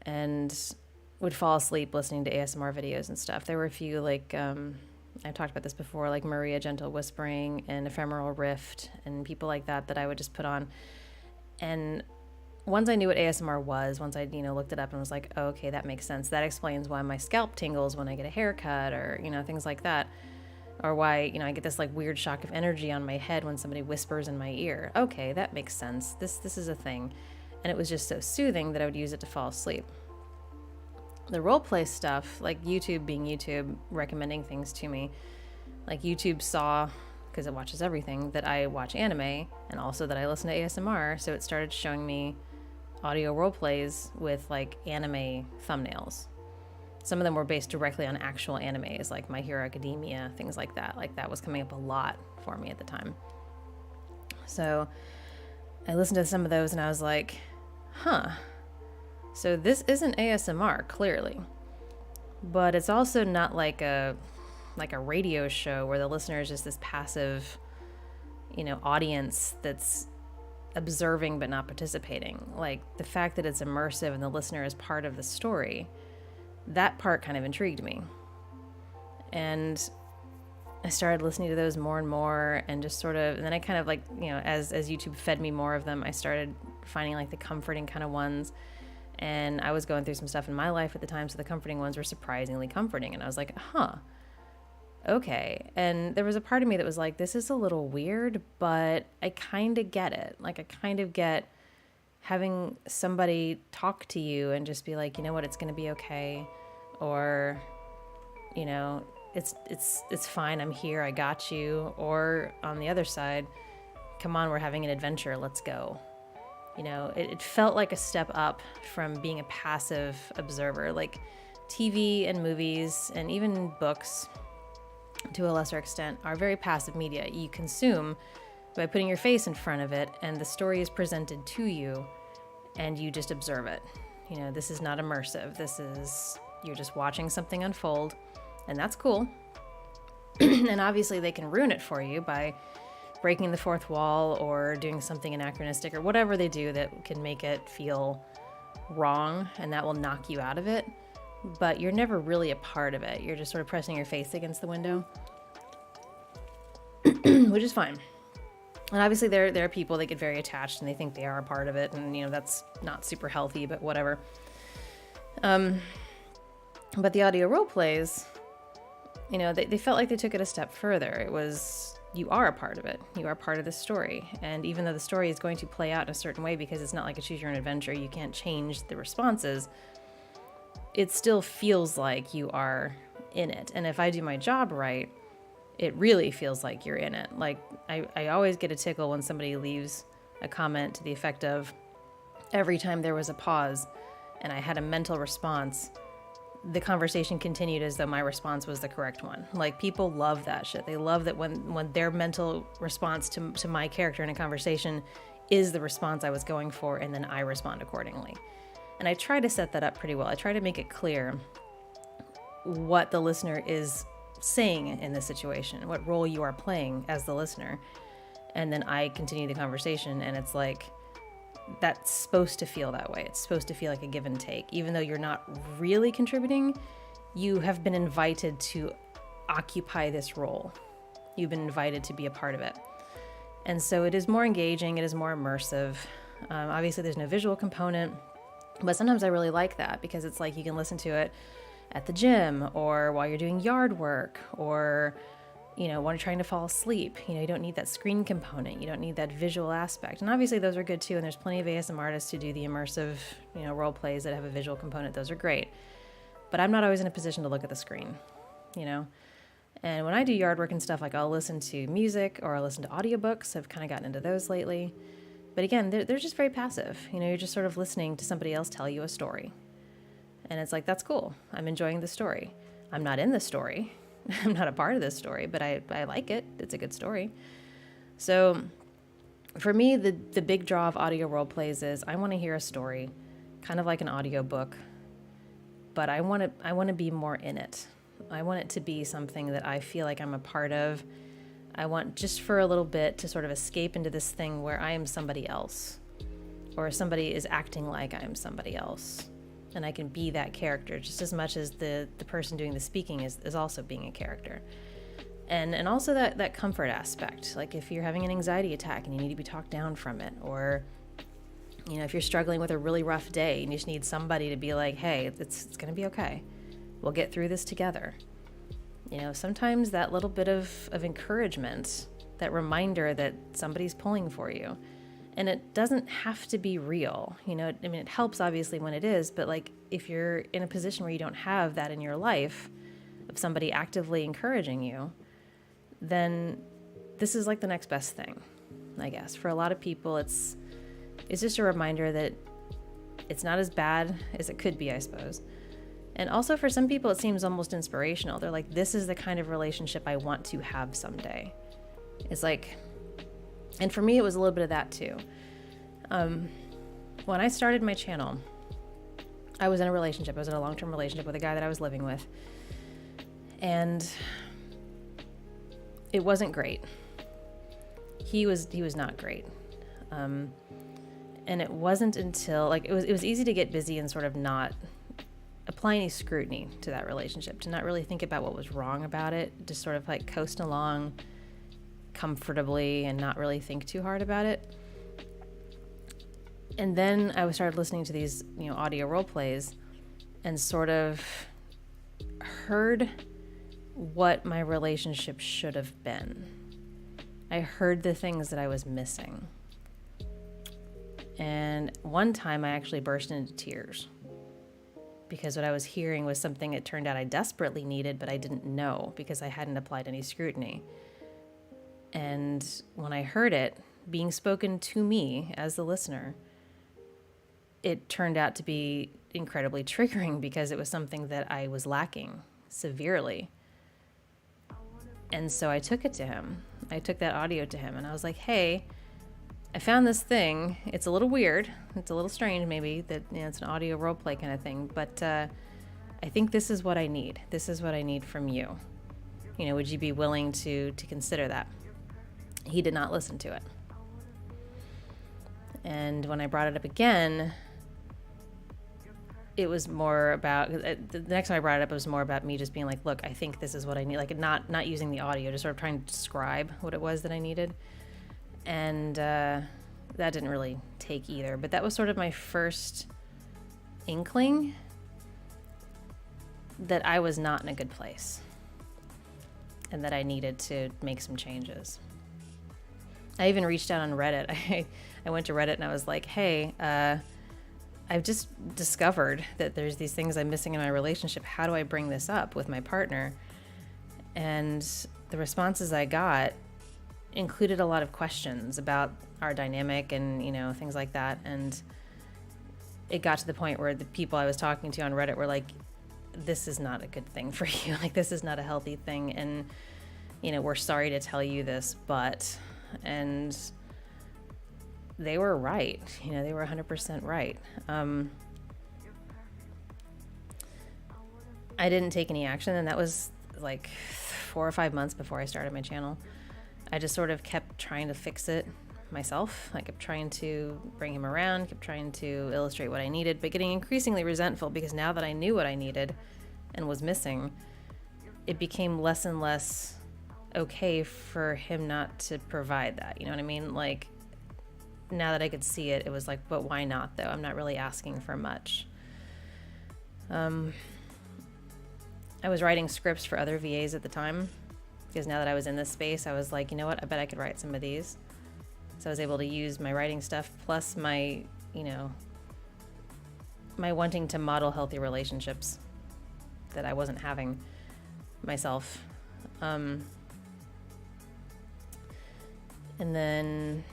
and would fall asleep listening to ASMR videos and stuff. There were a few, like, I've talked about this before, like Maria Gentle Whispering and Ephemeral Rift and people like that I would just put on. And once I knew what ASMR was, once I, looked it up and was like, oh, okay, that makes sense. That explains why my scalp tingles when I get a haircut or, things like that. Or why, I get this like weird shock of energy on my head when somebody whispers in my ear. Okay, that makes sense. This is a thing. And it was just so soothing that I would use it to fall asleep. The roleplay stuff, like YouTube being YouTube, recommending things to me, like YouTube saw, because it watches everything, that I watch anime and also that I listen to ASMR, so it started showing me audio roleplays with like anime thumbnails. Some of them were based directly on actual animes, like My Hero Academia, things like that. Like that was coming up a lot for me at the time. So I listened to some of those and I was like, huh. So this isn't ASMR, clearly. But it's also not like a radio show where the listener is just this passive, audience that's observing but not participating. Like the fact that it's immersive and the listener is part of the story, that part kind of intrigued me. And I started listening to those more and more and just sort of, and then I kind of like, as YouTube fed me more of them, I started finding like the comforting kind of ones. And I was going through some stuff in my life at the time, so the comforting ones were surprisingly comforting. And I was like, huh, okay. And there was a part of me that was like, this is a little weird, but I kind of get it. Like, I kind of get having somebody talk to you and just be like, you know what, it's going to be okay. Or, you know, it's fine. I'm here. I got you. Or on the other side, come on, we're having an adventure. Let's go. You know, it felt like a step up from being a passive observer. Like TV and movies and even books, to a lesser extent, are very passive media. You consume by putting your face in front of it, and the story is presented to you, and you just observe it. You know, this is not immersive. You're just watching something unfold, and that's cool. And obviously they can ruin it for you by breaking the fourth wall or doing something anachronistic or whatever they do that can make it feel wrong, and that will knock you out of it. But you're never really a part of it. You're just sort of pressing your face against the window, which is fine. And obviously there are people that get very attached and they think they are a part of it, and you know, that's not super healthy, but whatever. But the audio role plays, you know, they felt like they took it a step further. It was, you are a part of it. You are part of the story. And even though the story is going to play out in a certain way, because it's not like a choose your own adventure, you can't change the responses, it still feels like you are in it. And if I do my job right, it really feels like you're in it. Like I always get a tickle when somebody leaves a comment to the effect of, every time there was a pause and I had a mental response, the conversation continued as though my response was the correct one. Like, people love that shit. They love that when their mental response to my character in a conversation is the response I was going for, and then I respond accordingly. And I try to set that up pretty well. I try to make it clear what the listener is saying in this situation, what role you are playing as the listener. And then I continue the conversation, and it's like, that's supposed to feel that way. It's supposed to feel like a give and take. Even though you're not really contributing, you have been invited to occupy this role. You've been invited to be a part of it. And so it is more engaging, it is more immersive. Obviously there's no visual component, but sometimes I really like that, because it's like you can listen to it at the gym or while you're doing yard work, or you know, when you're trying to fall asleep. You know, you don't need that screen component. You don't need that visual aspect. And obviously those are good too. And there's plenty of ASM artists who do the immersive, you know, role plays that have a visual component. Those are great. But I'm not always in a position to look at the screen, you know. And when I do yard work and stuff, like I'll listen to music or I'll listen to audiobooks. I've kind of gotten into those lately. But again, they're just very passive. You know, you're just sort of listening to somebody else tell you a story. And it's like, that's cool. I'm enjoying the story. I'm not in the story. I'm not a part of this story, but I like it. It's a good story. So for me, the big draw of audio role plays is I want to hear a story, kind of like an audio book, but I want to be more in it. I want it to be something that I feel like I'm a part of. I want just for a little bit to sort of escape into this thing where I am somebody else, or somebody is acting like I am somebody else. And I can be that character just as much as the person doing the speaking is also being a character. And also that comfort aspect. Like if you're having an anxiety attack and you need to be talked down from it, or you know, if you're struggling with a really rough day and you just need somebody to be like, hey, it's going to be okay. We'll get through this together. You know, sometimes that little bit of encouragement, that reminder that somebody's pulling for you. And it doesn't have to be real, you know. I mean, it helps obviously when it is, but like if you're in a position where you don't have that in your life, of somebody actively encouraging you, then this is like the next best thing, I guess. For a lot of people, it's just a reminder that it's not as bad as it could be, I suppose. And also for some people, it seems almost inspirational. They're like, this is the kind of relationship I want to have someday. It's like, and for me, it was a little bit of that too. When I started my channel, I was in a relationship. I was in a long-term relationship with a guy that I was living with. And it wasn't great. He was not great. And it wasn't until, like, it was easy to get busy and sort of not apply any scrutiny to that relationship, to not really think about what was wrong about it, just sort of like coast along comfortably and not really think too hard about it. And then I started listening to these, you know, audio role plays and sort of heard what my relationship should have been. I heard the things that I was missing. And one time I actually burst into tears because what I was hearing was something it turned out I desperately needed, but I didn't know because I hadn't applied any scrutiny. And when I heard it being spoken to me as the listener, it turned out to be incredibly triggering because it was something that I was lacking severely. And so I took it to him. I took that audio to him and I was like, hey, I found this thing. It's a little weird. It's a little strange maybe that it's an audio role play kind of thing, but I think this is what I need. This is what I need from you. Would you be willing to consider that? He did not listen to it. And when I brought it up again, it was more about, the next time I brought it up, it was more about me just being like, look, I think this is what I need. Like not using the audio, just sort of trying to describe what it was that I needed. And that didn't really take either. But that was sort of my first inkling that I was not in a good place and that I needed to make some changes. I even reached out on Reddit. I went to Reddit and I was like, hey, I've just discovered that there's these things I'm missing in my relationship. How do I bring this up with my partner? And the responses I got included a lot of questions about our dynamic and, things like that. And it got to the point where the people I was talking to on Reddit were like, this is not a good thing for you. Like, this is not a healthy thing. And, we're sorry to tell you this, but, and they were right. They were 100% right. I didn't take any action, and that was like 4 or 5 months before I started my channel. I just sort of kept trying to fix it myself. I kept trying to bring him around, kept trying to illustrate what I needed, but getting increasingly resentful because now that I knew what I needed and was missing, it became less and less okay for him not to provide that. You know what I mean? Like, now that I could see it, it was like, but why not though? I'm not really asking for much. I was writing scripts for other VAs at the time because now that I was in this space, I was like, you know what? I bet I could write some of these. So I was able to use my writing stuff plus my, my wanting to model healthy relationships that I wasn't having myself. And then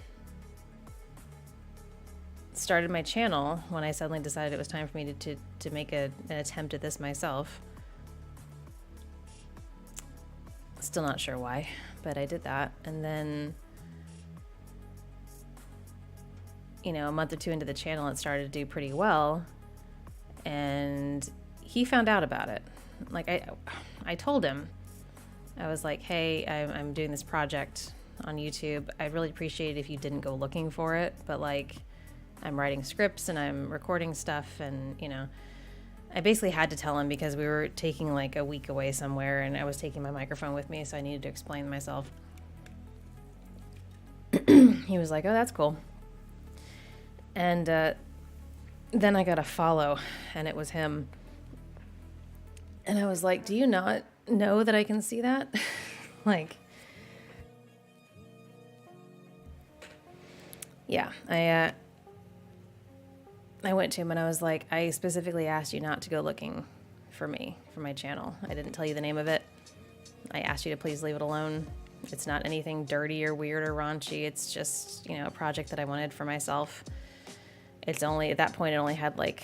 started my channel when I suddenly decided it was time for me to make an attempt at this myself. Still not sure why, but I did that. And then, a month or two into the channel, it started to do pretty well. And he found out about it. Like, I told him, I was like, hey, I'm doing this project on YouTube. I'd really appreciate it if you didn't go looking for it, but like, I'm writing scripts and I'm recording stuff, and I basically had to tell him because we were taking like a week away somewhere and I was taking my microphone with me, so I needed to explain myself. He was like, oh, that's cool. And then I got a follow and it was him. And I was like, do you not know that I can see that? Like, yeah, I went to him and I was like, I specifically asked you not to go looking for me, for my channel. I didn't tell you the name of it. I asked you to please leave it alone. It's not anything dirty or weird or raunchy. It's just, a project that I wanted for myself. It's only, at that point, it only had like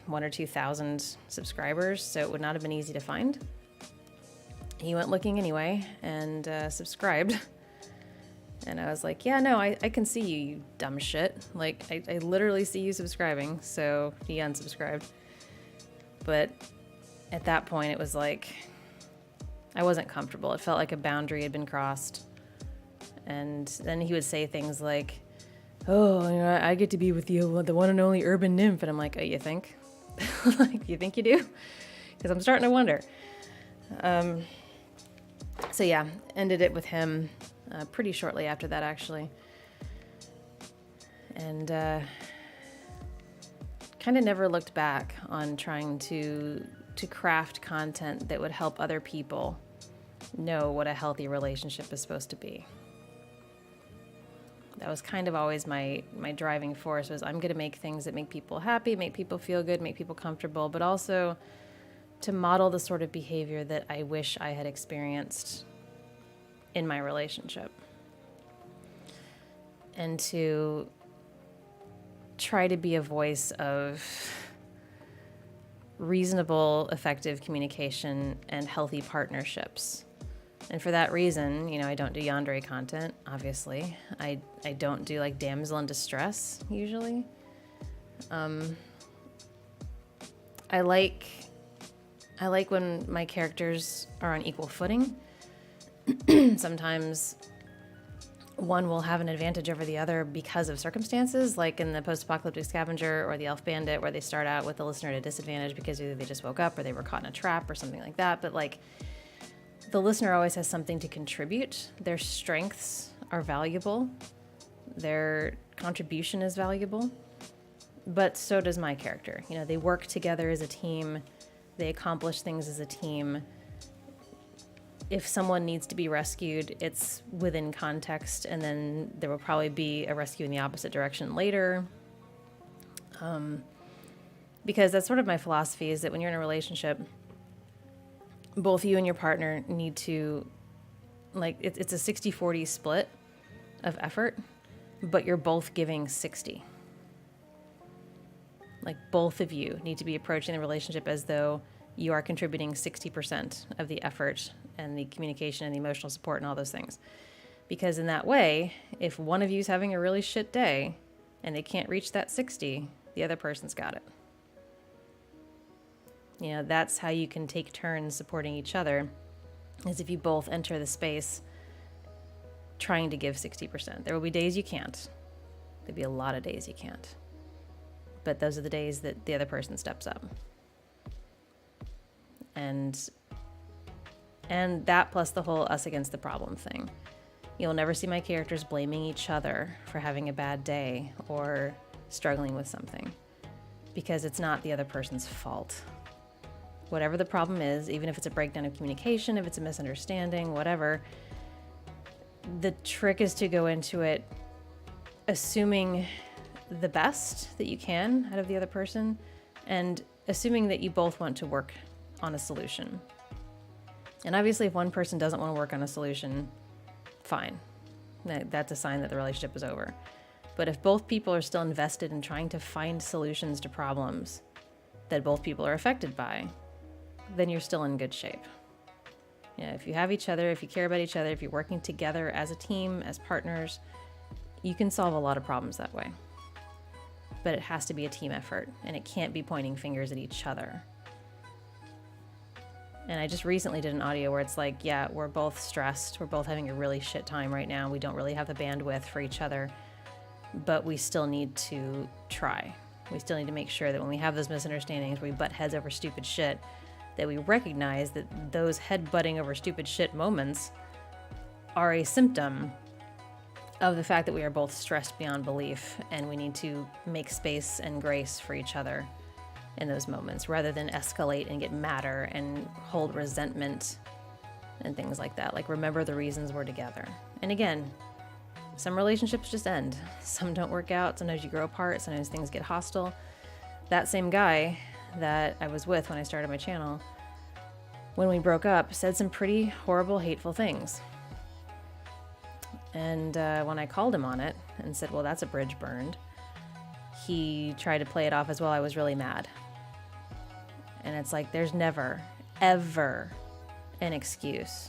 1,000 or 2,000 subscribers, so it would not have been easy to find. He went looking anyway and subscribed. And I was like, yeah, no, I can see you, you dumb shit. Like, I literally see you subscribing. So he unsubscribed. But at that point, it was like, I wasn't comfortable. It felt like a boundary had been crossed. And then he would say things like, oh, I get to be with you, the one and only urban nymph. And I'm like, oh, you think? Like, you think you do? Because I'm starting to wonder. So yeah, ended it with him pretty shortly after that, actually. And kind of never looked back on trying to craft content that would help other people know what a healthy relationship is supposed to be. That was kind of always my driving force, was I'm going to make things that make people happy, make people feel good, make people comfortable, but also to model the sort of behavior that I wish I had experienced in my relationship. And to try to be a voice of reasonable, effective communication and healthy partnerships. And for that reason, I don't do yandere content, obviously. I don't do like damsel in distress usually. I like when my characters are on equal footing. Sometimes one will have an advantage over the other because of circumstances, like in the post-apocalyptic scavenger or the elf bandit, where they start out with the listener at a disadvantage because either they just woke up or they were caught in a trap or something like that. But like, the listener always has something to contribute. Their strengths are valuable. Their contribution is valuable. But so does my character. They work together as a team. They accomplish things as a team. If someone needs to be rescued, it's within context, and then there will probably be a rescue in the opposite direction later. Because that's sort of my philosophy, is that when you're in a relationship, both you and your partner need to, like, it's a 60-40 split of effort, but you're both giving 60. Like, both of you need to be approaching the relationship as though you are contributing 60% of the effort and the communication and the emotional support and all those things. Because in that way, if one of you is having a really shit day and they can't reach that 60, the other person's got it. That's how you can take turns supporting each other, is if you both enter the space trying to give 60%. There will be days you can't. There'll be a lot of days you can't. But those are the days that the other person steps up. And that plus the whole us against the problem thing. You'll never see my characters blaming each other for having a bad day or struggling with something, because it's not the other person's fault. Whatever the problem is, even if it's a breakdown of communication, if it's a misunderstanding, whatever, the trick is to go into it assuming the best that you can out of the other person, and assuming that you both want to work on a solution. And obviously, if one person doesn't want to work on a solution, fine. That's a sign that the relationship is over. But if both people are still invested in trying to find solutions to problems that both people are affected by, then you're still in good shape. If you have each other, if you care about each other, if you're working together as a team, as partners, you can solve a lot of problems that way. But it has to be a team effort, and it can't be pointing fingers at each other. And I just recently did an audio where it's like, yeah, we're both stressed. We're both having a really shit time right now. We don't really have the bandwidth for each other, but we still need to try. We still need to make sure that when we have those misunderstandings, we butt heads over stupid shit, that we recognize that those head-butting over stupid shit moments are a symptom of the fact that we are both stressed beyond belief, and we need to make space and grace for each other in those moments, rather than escalate and get madder and hold resentment and things like that. Like, remember the reasons we're together. And again, some relationships just end. Some don't work out. Sometimes you grow apart. Sometimes things get hostile. That same guy that I was with when I started my channel, when we broke up, said some pretty horrible, hateful things. And when I called him on it and said, well, that's a bridge burned, he tried to play it off as, well, I was really mad. And it's like, there's never, ever an excuse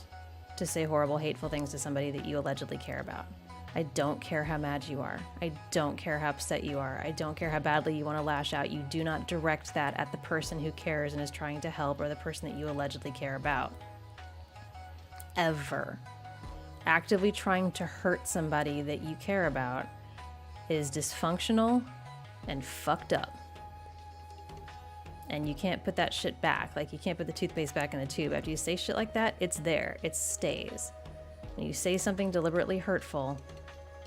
to say horrible, hateful things to somebody that you allegedly care about. I don't care how mad you are. I don't care how upset you are. I don't care how badly you want to lash out. You do not direct that at the person who cares and is trying to help, or the person that you allegedly care about. Ever. Actively trying to hurt somebody that you care about is dysfunctional and fucked up. And you can't put that shit back. Like, you can't put the toothpaste back in the tube. After you say shit like that, it's there. It stays. When you say something deliberately hurtful,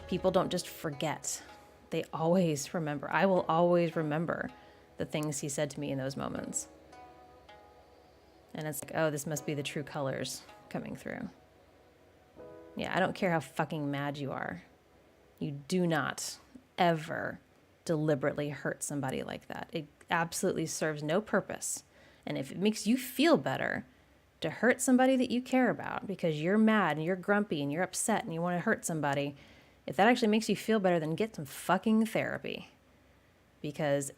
people don't just forget. They always remember. I will always remember the things he said to me in those moments. And it's like, oh, this must be the true colors coming through. Yeah, I don't care how fucking mad you are. You do not ever deliberately hurt somebody like that. It absolutely serves no purpose. And if it makes you feel better to hurt somebody that you care about because you're mad and you're grumpy and you're upset and you want to hurt somebody, if that actually makes you feel better, then get some fucking therapy. Because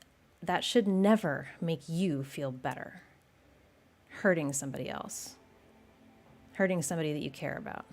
that should never make you feel better. Hurting somebody else. Hurting somebody that you care about.